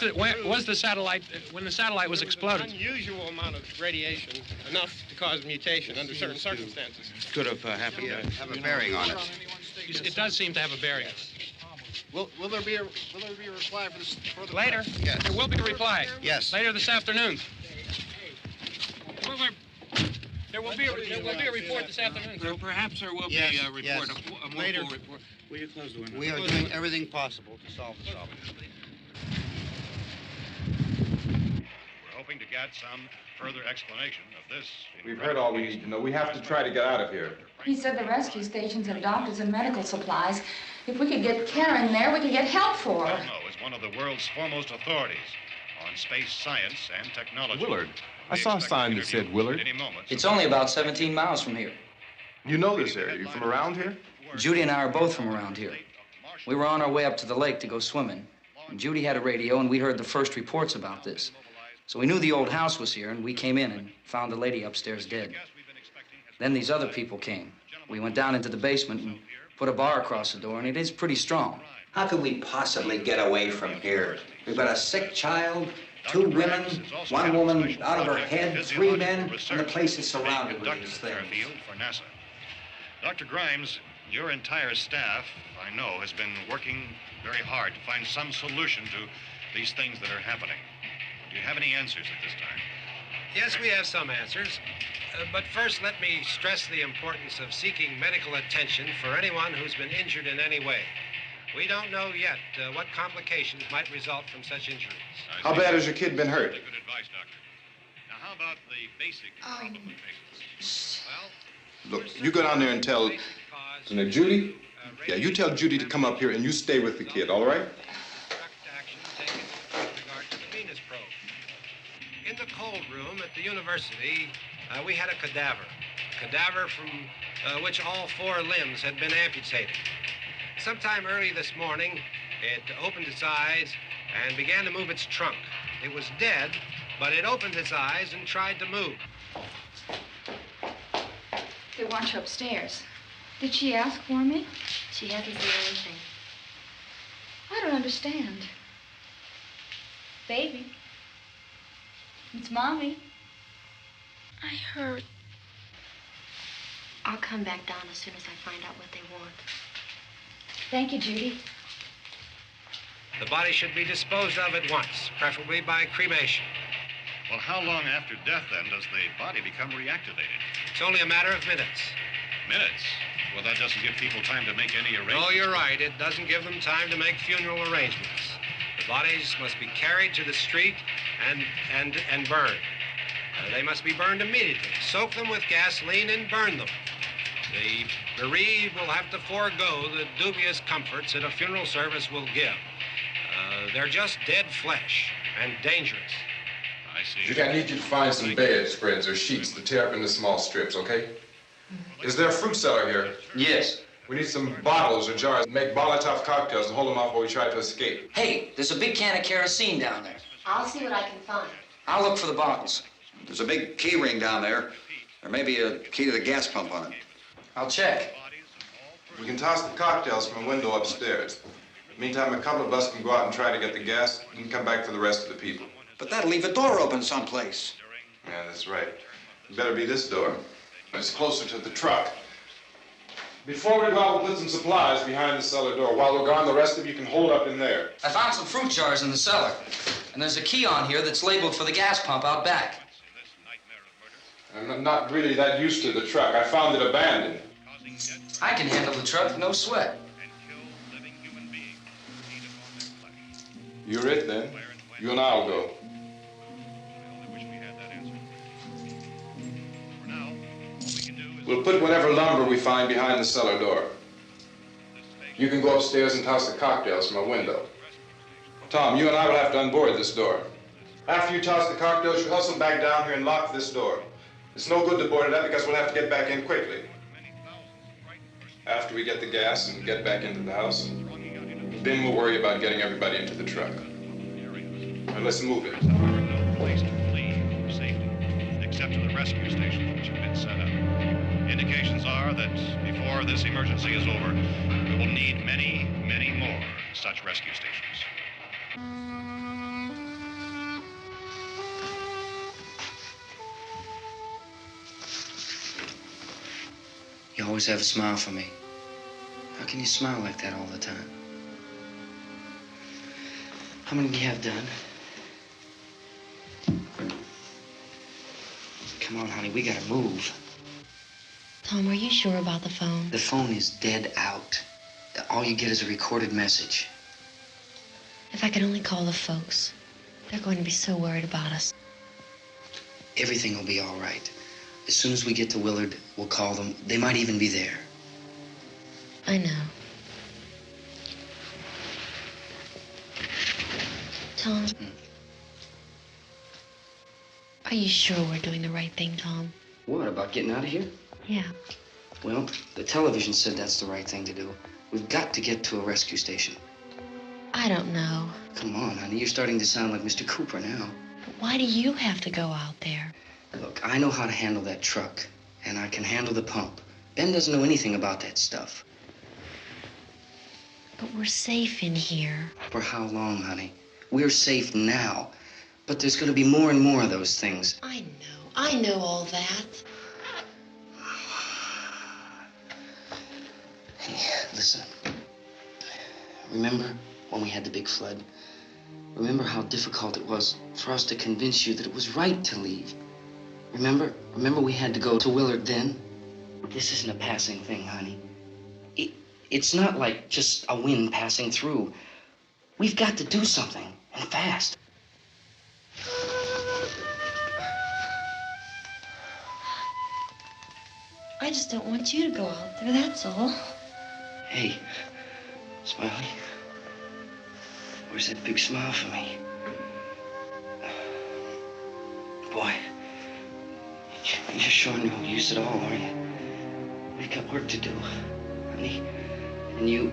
the satellite, when the satellite was exploded? An unusual amount of radiation, enough to cause mutation under certain circumstances. Could have happened. Have a bearing on it. It does seem to have a bearing. Will there be a reply for the Later? Yes. There will be a reply. Yes. Later this afternoon. There will be a report this afternoon. Perhaps there will be Yes, a report, yes. a more Later. full report. Will you close the window? We are doing everything possible to solve the problem. We're hoping to get some further explanation of this. We've heard all we need to know. We have to try to get out of here. He said the rescue stations have doctors and medical supplies. If we could get care in there, we could get help for her. Romero is one of the world's foremost authorities on space science and technology. Willard. I saw a sign that said Willard. Any moment. It's only about 17 miles from here. You know this area. You from around here? Judy and I are both from around here. We were on our way up to the lake to go swimming, and Judy had a radio, and we heard the first reports about this. So we knew the old house was here, and we came in and found the lady upstairs dead. Then these other people came. We went down into the basement and put a bar across the door, and it is pretty strong. How could we possibly get away from here? We've got a sick child, 2 women, 1 woman out of her head, 3 men, and the place is surrounded with these things. For NASA. Dr. Grimes, your entire staff, I know, has been working very hard to find some solution to these things that are happening. Do you have any answers at this time? Yes, we have some answers. But first, let me stress the importance of seeking medical attention for anyone who's been injured in any way. We don't know yet what complications might result from such injuries. How bad has your kid been hurt? Good advice, Doctor. Now, how about the basic problem with patients? Well, Look, you go down there and tell... Now, Judy? Yeah, you tell Judy to come up here and you stay with the kid, all right? Action taken with regard to the Venus probe. In the cold room at the university, we had a cadaver from which all 4 limbs had been amputated. Sometime early this morning, it opened its eyes and began to move its trunk. It was dead, but it opened its eyes and tried to move. They want you upstairs. Did she ask for me? She hasn't said anything. I don't understand. Baby. It's Mommy. I heard. I'll come back down as soon as I find out what they want. Thank you, Judy. The body should be disposed of at once, preferably by cremation. well, how long after death, then, does the body become reactivated? It's only a matter of minutes. Minutes? Well, that doesn't give people time to make any arrangements. Oh, you're right. It doesn't give them time to make funeral arrangements. The bodies must be carried to the street and burned. They must be burned immediately. Soak them with gasoline and burn them. The bereaved will have to forego the dubious comforts that a funeral service will give. They're just dead flesh and dangerous. I see. Judy, I need you to find some bedspreads or sheets to tear up into small strips, okay? Is there a fruit cellar here? Yes. We need some bottles or jars. Make Molotov cocktails and hold them off while we try to escape. Hey, there's a big can of kerosene down there. I'll see what I can find. I'll look for the bottles. There's a big key ring down there. There may be a key to the gas pump on it. I'll check. We can toss the cocktails from a window upstairs. Meantime, a couple of us can go out and try to get the gas and come back for the rest of the people. But that'll leave a door open someplace. Yeah, that's right. It better be this door. It's closer to the truck. Before we go out, we'll put some supplies behind the cellar door. While we're gone, the rest of you can hold up in there. I found some fruit jars in the cellar. And there's a key on here that's labeled for the gas pump out back. I'm not really that used to the truck. I found it abandoned. I can handle the truck, no sweat. You're it, then. You and I'll go. We'll put whatever lumber we find behind the cellar door. You can go upstairs and toss the cocktails from a window. Tom, you and I will have to unboard this door. After you toss the cocktails, you hustle back down here and lock this door. It's no good to board it up because we'll have to get back in quickly. After we get the gas and get back into the house, then we'll worry about getting everybody into the truck. Now let's move it. No place to flee for safety, except to the rescue stations which have been set up. Indications are that before this emergency is over, we will need many, many more such rescue stations. You always have a smile for me. How can you smile like that all the time? How many do you have done? Come on, honey, we gotta move. Tom, are you sure about the phone? The phone is dead out. All you get is a recorded message. If I could only call the folks. They're going to be so worried about us. Everything will be all right. As soon as we get to Willard, we'll call them. They might even be there. I know. Tom, are you sure we're doing the right thing, Tom? What, about getting out of here? Yeah. Well, the television said that's the right thing to do. We've got to get to a rescue station. I don't know. Come on, honey, you're starting to sound like Mr. Cooper now. But why do you have to go out there? Look, I know how to handle that truck, and I can handle the pump. Ben doesn't know anything about that stuff. But we're safe in here. For how long, honey? We're safe now, but there's going to be more and more of those things. I know all that. Hey, listen. Remember when we had the big flood? Remember how difficult it was for us to convince you that it was right to leave? Remember we had to go to Willard then? This isn't a passing thing, honey. It's not like just a wind passing through. We've got to do something, and fast. I just don't want you to go out there, that's all. Hey, Smiley. Where's that big smile for me? Boy, you're sure no use at all, are you? We've got work to do, honey. And you...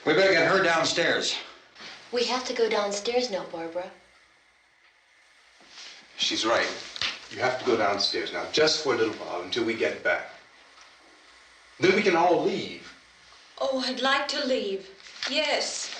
We better get her downstairs. We have to go downstairs now, Barbara. She's right. You have to go downstairs now, just for a little while, until we get back. Then we can all leave. Oh, I'd like to leave. Yes.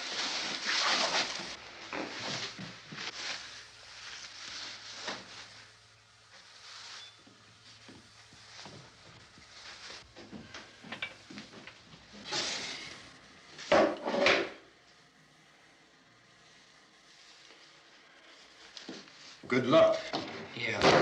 Good luck. Yeah.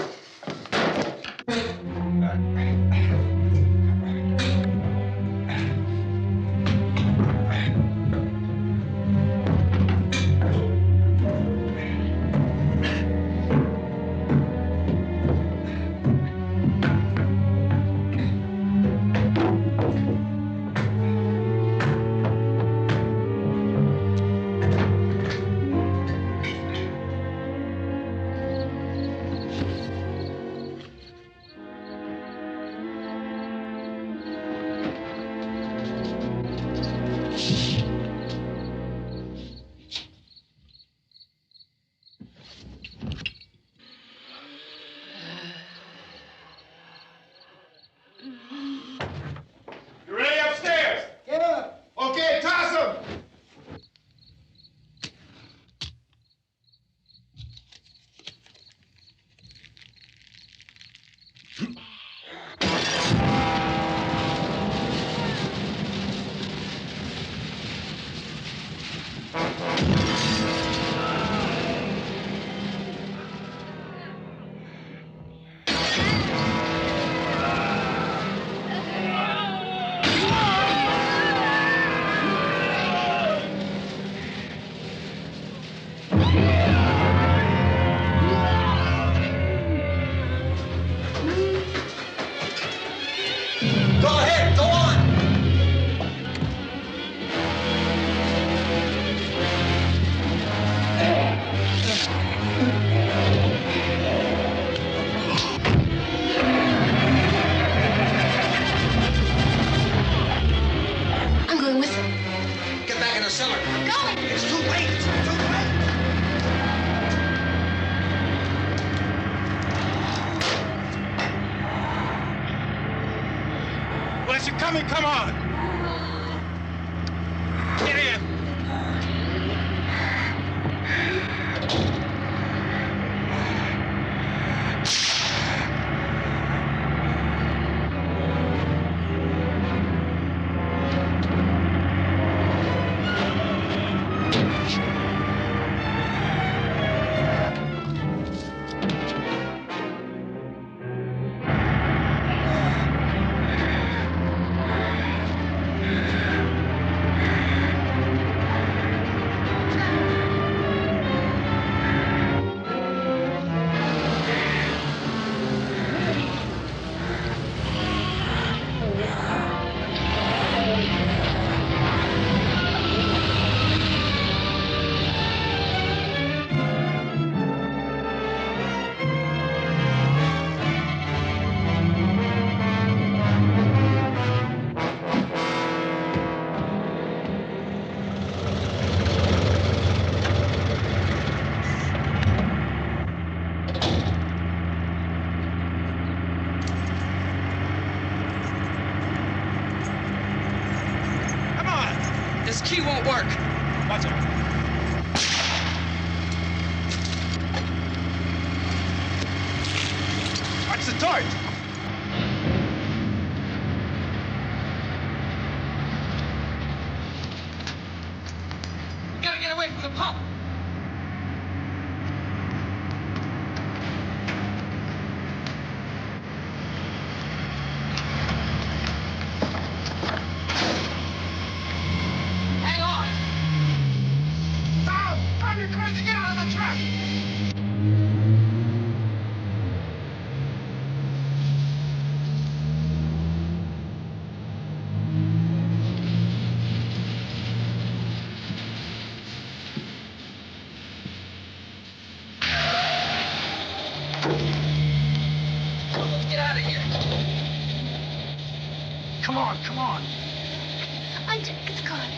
coming, come on! Get in! This key won't work. Watch it. Watch the torch. We gotta get away from the pump. Hang on. Val, I'm your crazy. Get out of the truck. Let's get out of here. Come on, come on. I'm Jack. It's gone.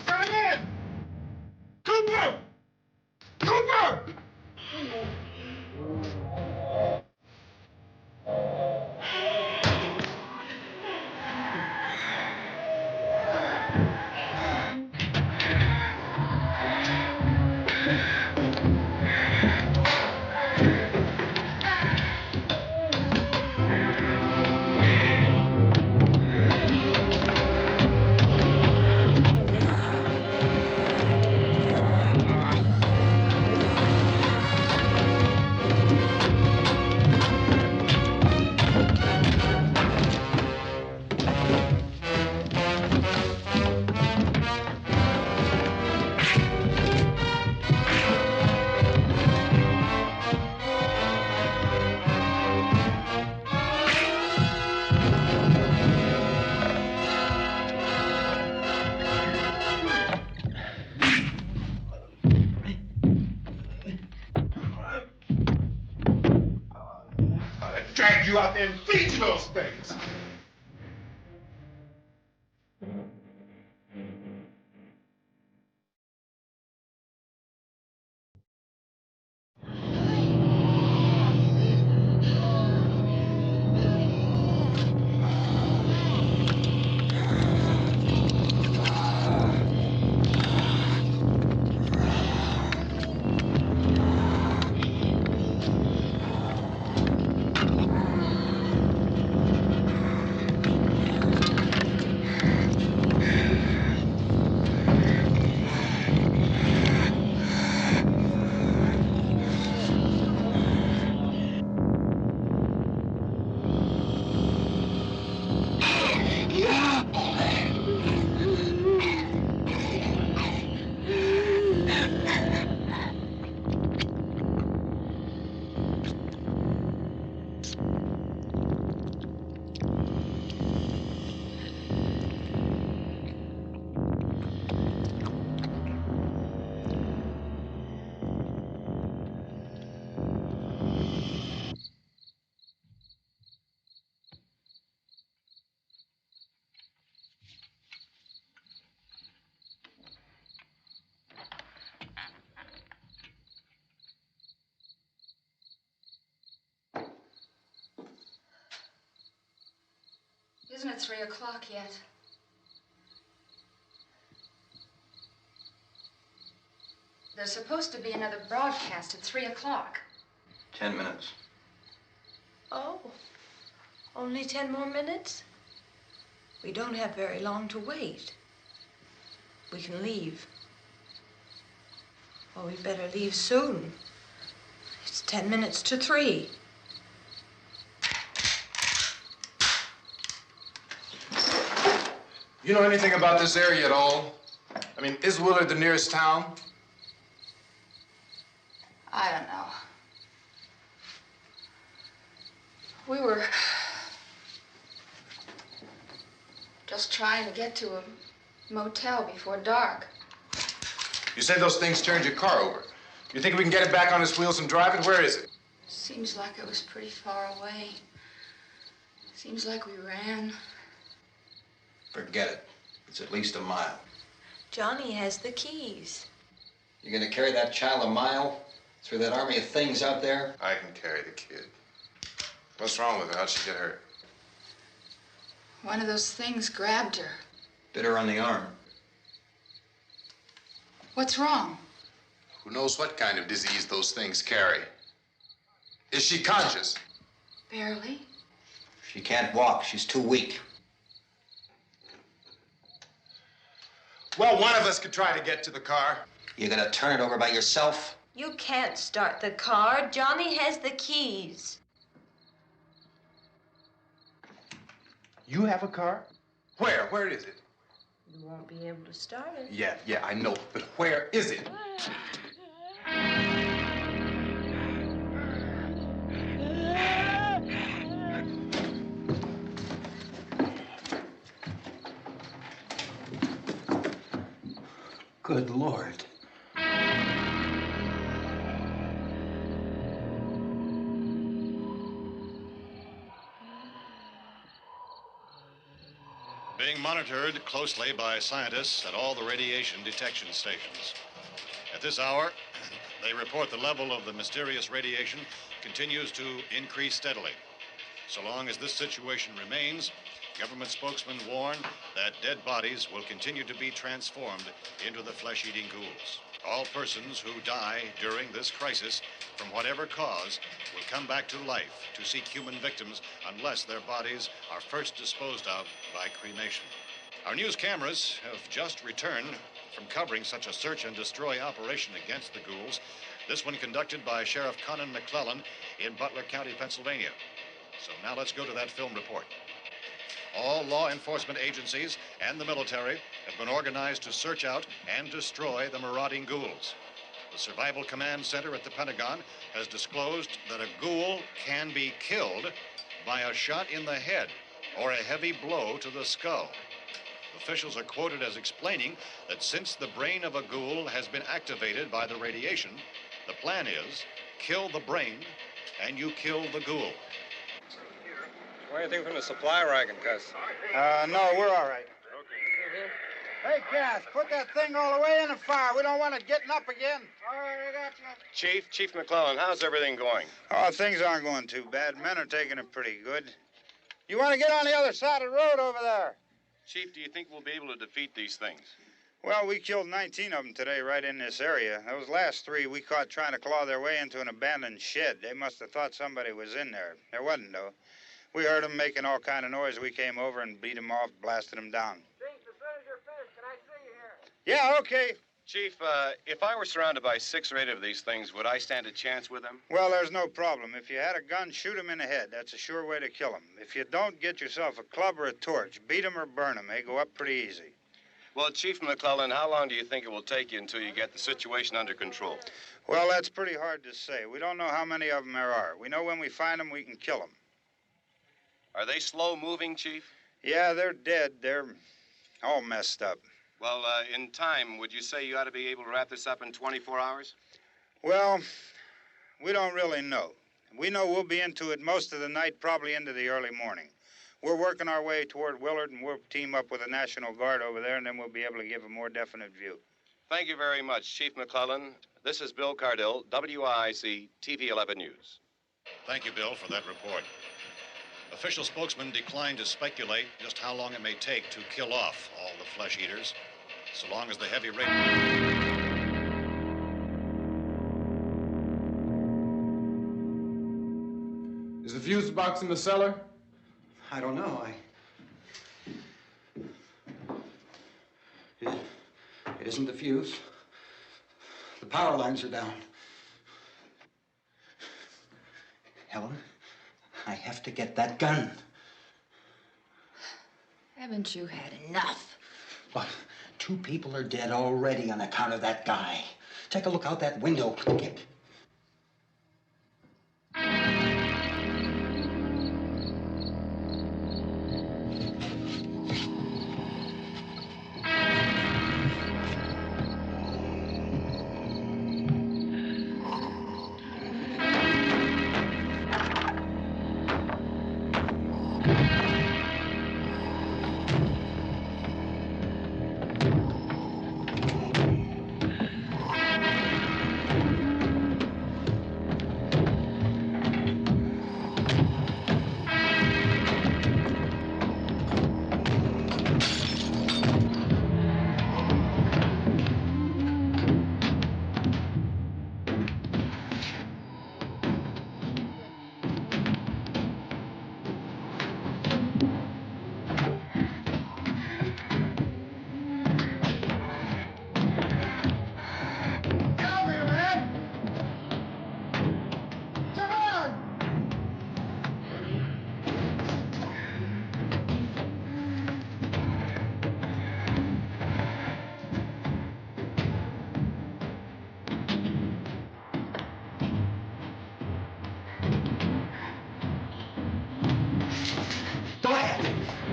Come in! Cooper! Cooper! Drag you out there and feed you those things. Isn't it 3 o'clock yet? There's supposed to be another broadcast at 3 o'clock. 10 minutes. Oh, only 10 more minutes? We don't have very long to wait. We can leave. Well, we better leave soon. It's 10 minutes to 3. You know anything about this area at all? I mean, is Willard the nearest town? I don't know. We were just trying to get to a motel before dark. You said those things turned your car over. You think we can get it back on its wheels and drive it? Where is it? Seems like it was pretty far away. Seems like we ran. Forget it. It's at least a mile. Johnny has the keys. You're gonna carry that child a mile through that army of things out there? I can carry the kid. What's wrong with her? How'd she get hurt? One of those things grabbed her. Bit her on the arm. What's wrong? Who knows what kind of disease those things carry? Is she conscious? Barely. She can't walk. She's too weak. Well, one of us could try to get to the car. You gonna turn it over by yourself? You can't start the car. Johnny has the keys. You have a car? Where? Where is it? You won't be able to start it. Yeah, I know. But where is it? Good Lord. Being monitored closely by scientists at all the radiation detection stations. At this hour, they report the level of the mysterious radiation continues to increase steadily. So long as this situation remains, government spokesmen warn that dead bodies will continue to be transformed into the flesh-eating ghouls. All persons who die during this crisis, from whatever cause, will come back to life to seek human victims unless their bodies are first disposed of by cremation. Our news cameras have just returned from covering such a search and destroy operation against the ghouls, this one conducted by Sheriff Conan McClellan in Butler County, Pennsylvania. So now let's go to that film report. All law enforcement agencies and the military have been organized to search out and destroy the marauding ghouls. The Survival Command Center at the Pentagon has disclosed that a ghoul can be killed by a shot in the head or a heavy blow to the skull. Officials are quoted as explaining that since the brain of a ghoul has been activated by the radiation, the plan is kill the brain and you kill the ghoul. Anything from the supply wagon, Cuz? No, we're all right. Hey, Cass, put that thing all the way in the fire. We don't want it getting up again. All right, I got you. Chief McClellan, how's everything going? Oh, things aren't going too bad. Men are taking it pretty good. You want to get on the other side of the road over there? Chief, do you think we'll be able to defeat these things? Well, we killed 19 of them today right in this area. Those last 3 we caught trying to claw their way into an abandoned shed. They must have thought somebody was in there. There wasn't, though. We heard them making all kind of noise. We came over and beat them off, blasted them down. Chief, as soon as you're finished, can I see you here? Yeah, okay. Chief, if I were surrounded by 6 or 8 of these things, would I stand a chance with them? Well, there's no problem. If you had a gun, shoot them in the head. That's a sure way to kill them. If you don't, get yourself a club or a torch. Beat them or burn them. They go up pretty easy. Well, Chief McClellan, how long do you think it will take you until you get the situation under control? Well, that's pretty hard to say. We don't know how many of them there are. We know when we find them, we can kill them. Are they slow-moving, Chief? Yeah, they're dead. They're all messed up. Well, in time, would you say you ought to be able to wrap this up in 24 hours? Well, we don't really know. We know we'll be into it most of the night, probably into the early morning. We're working our way toward Willard, and we'll team up with the National Guard over there, and then we'll be able to give a more definite view. Thank you very much, Chief McClellan. This is Bill Cardill, WIC TV 11 News. Thank you, Bill, for that report. Official spokesman declined to speculate just how long it may take to kill off all the flesh eaters, so long as the heavy rain... Is the fuse box in the cellar? I don't know. It isn't the fuse. The power lines are down. Helen, I have to get that gun. Haven't you had enough? But 2 people are dead already on account of that guy. Take a look out that window. Get...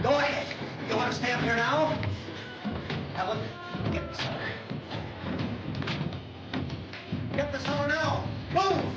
Go ahead. You want to stay up here now? Helen, get the cellar. Get the cellar now. Move!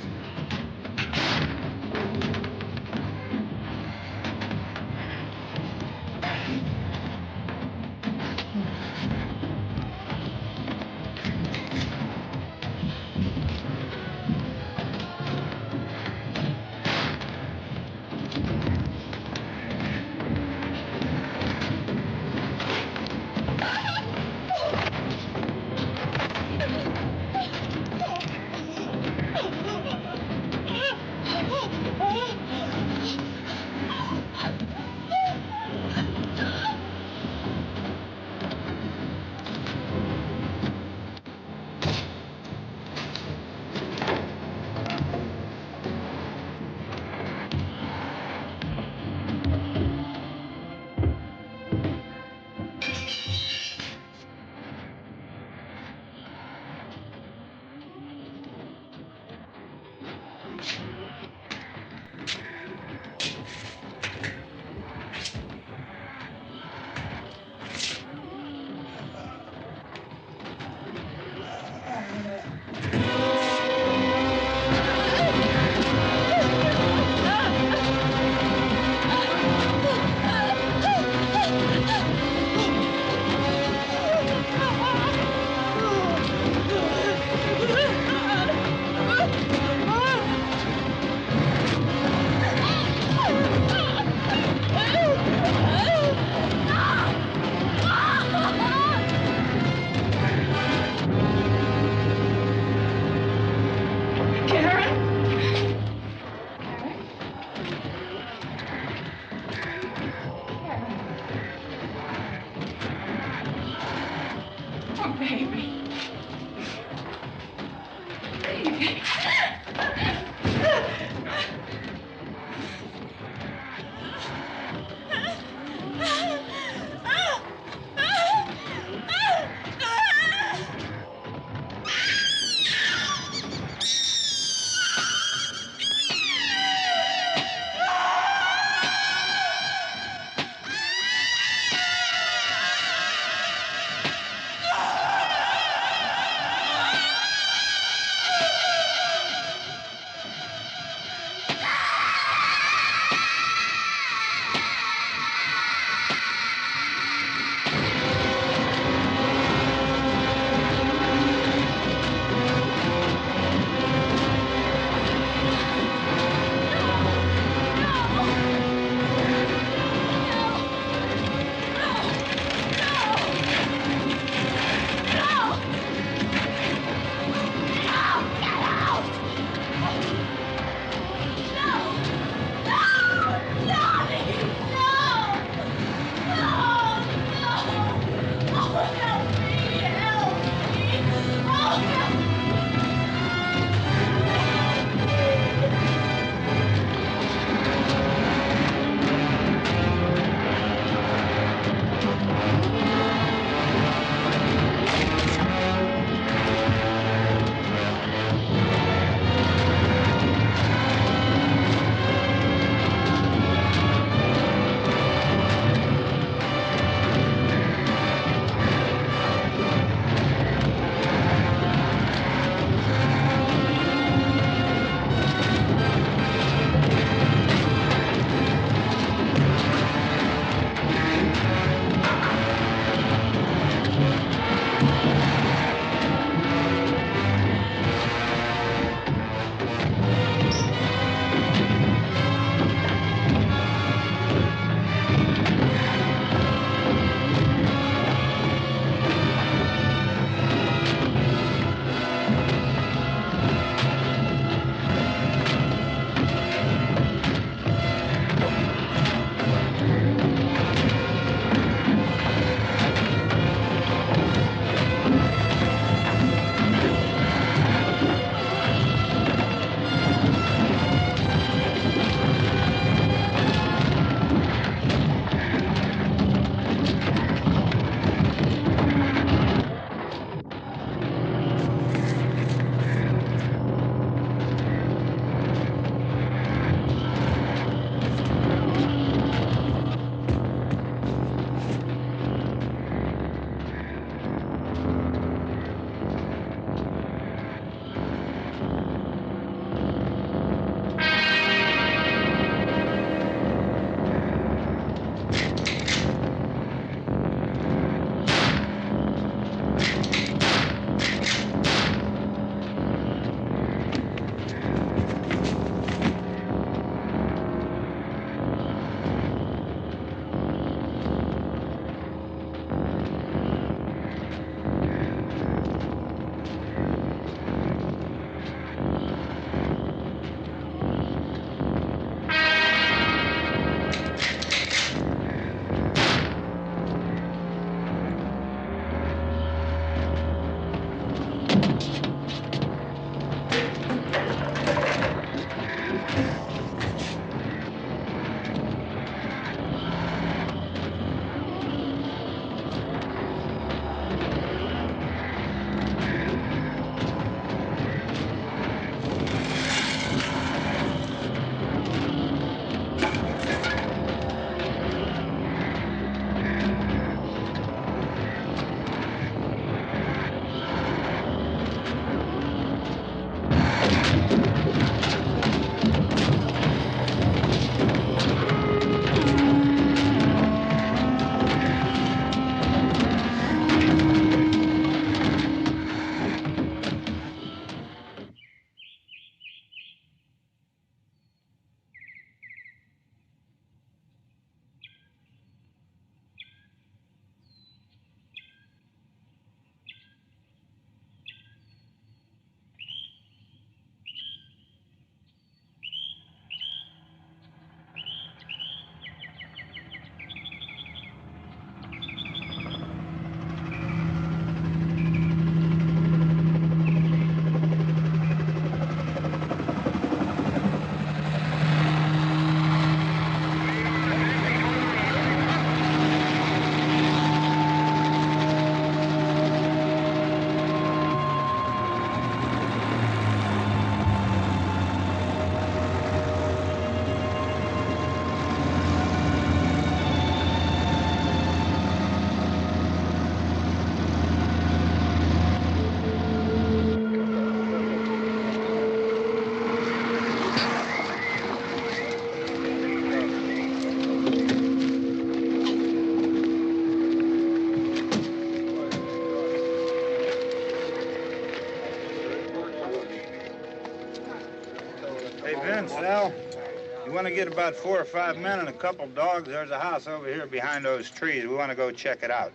want to get about 4 or 5 men and a couple dogs. There's a house over here behind those trees. We want to go check it out.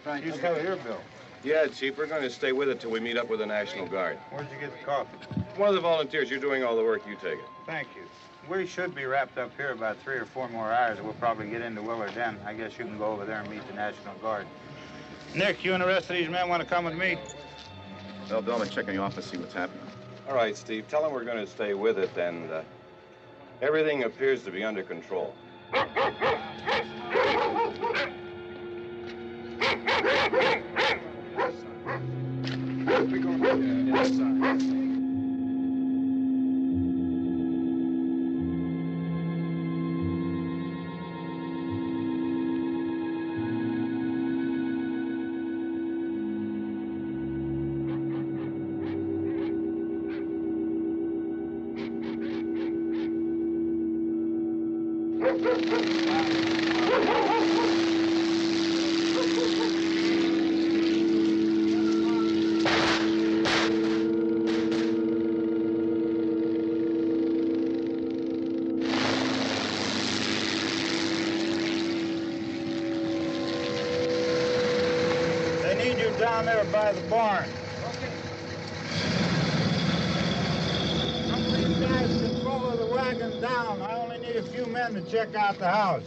Right. You stay here, Bill. Yeah, Chief, we're going to stay with it till we meet up with the National Guard. Where'd you get the coffee? One of the volunteers. You're doing all the work. You take it. Thank you. We should be wrapped up here about 3 or 4 more hours. We'll probably get into Willard then. I guess you can go over there and meet the National Guard. Nick, you and the rest of these men want to come with me? Well, Bill, I'm check in the office, see what's happening. All right, Steve. Tell them we're going to stay with it, and everything appears to be under control. They need you down there by the barn. Some of these guys can follow the wagon down. I only need a few men to check out the house.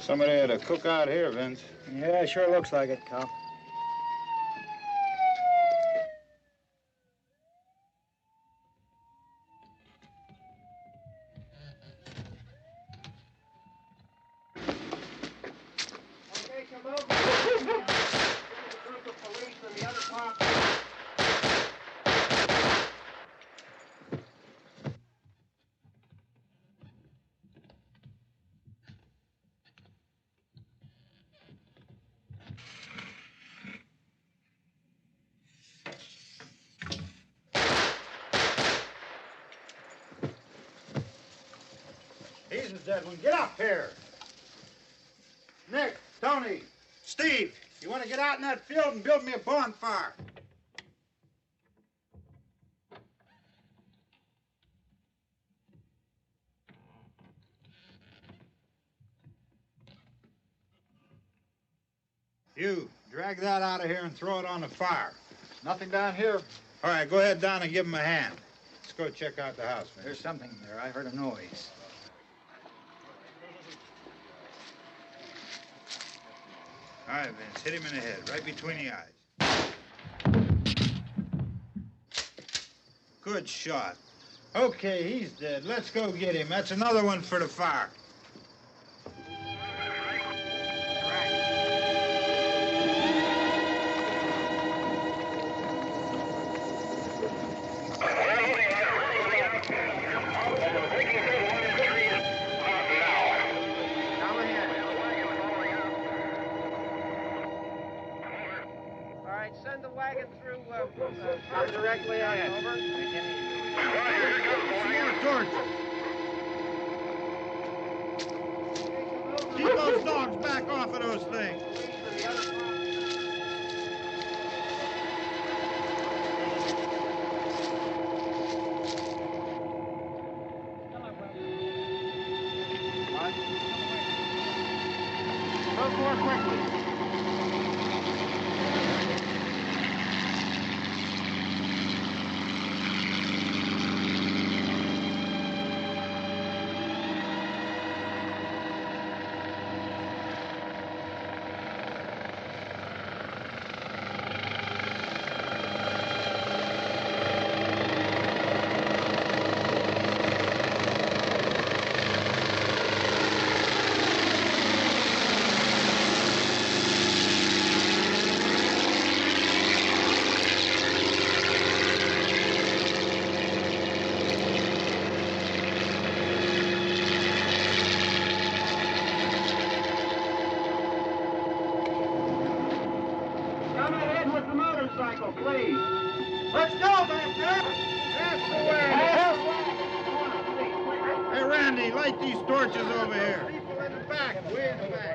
Somebody had a cookout here, Vince. Yeah, sure looks like it, Cal. Okay, come over. There's a group of police and the other cops. He's the dead one. Get up here. Nick, Tony, Steve, you want to get out in that field and build me a bonfire? You, drag that out of here and throw it on the fire. Nothing down here. All right, go ahead down and give him a hand. Let's go check out the house, man. There's something there. I heard a noise. All right, Vince, hit him in the head, right between the eyes. Good shot. Okay, he's dead. Let's go get him. That's another one for the fire. Send the wagon through, not directly ahead. Over. Keep those dogs back off of those things. Move more quickly. Please. Let's go back there. That's the way. Hey, Randy, light these torches over here. People in the back, way in the back.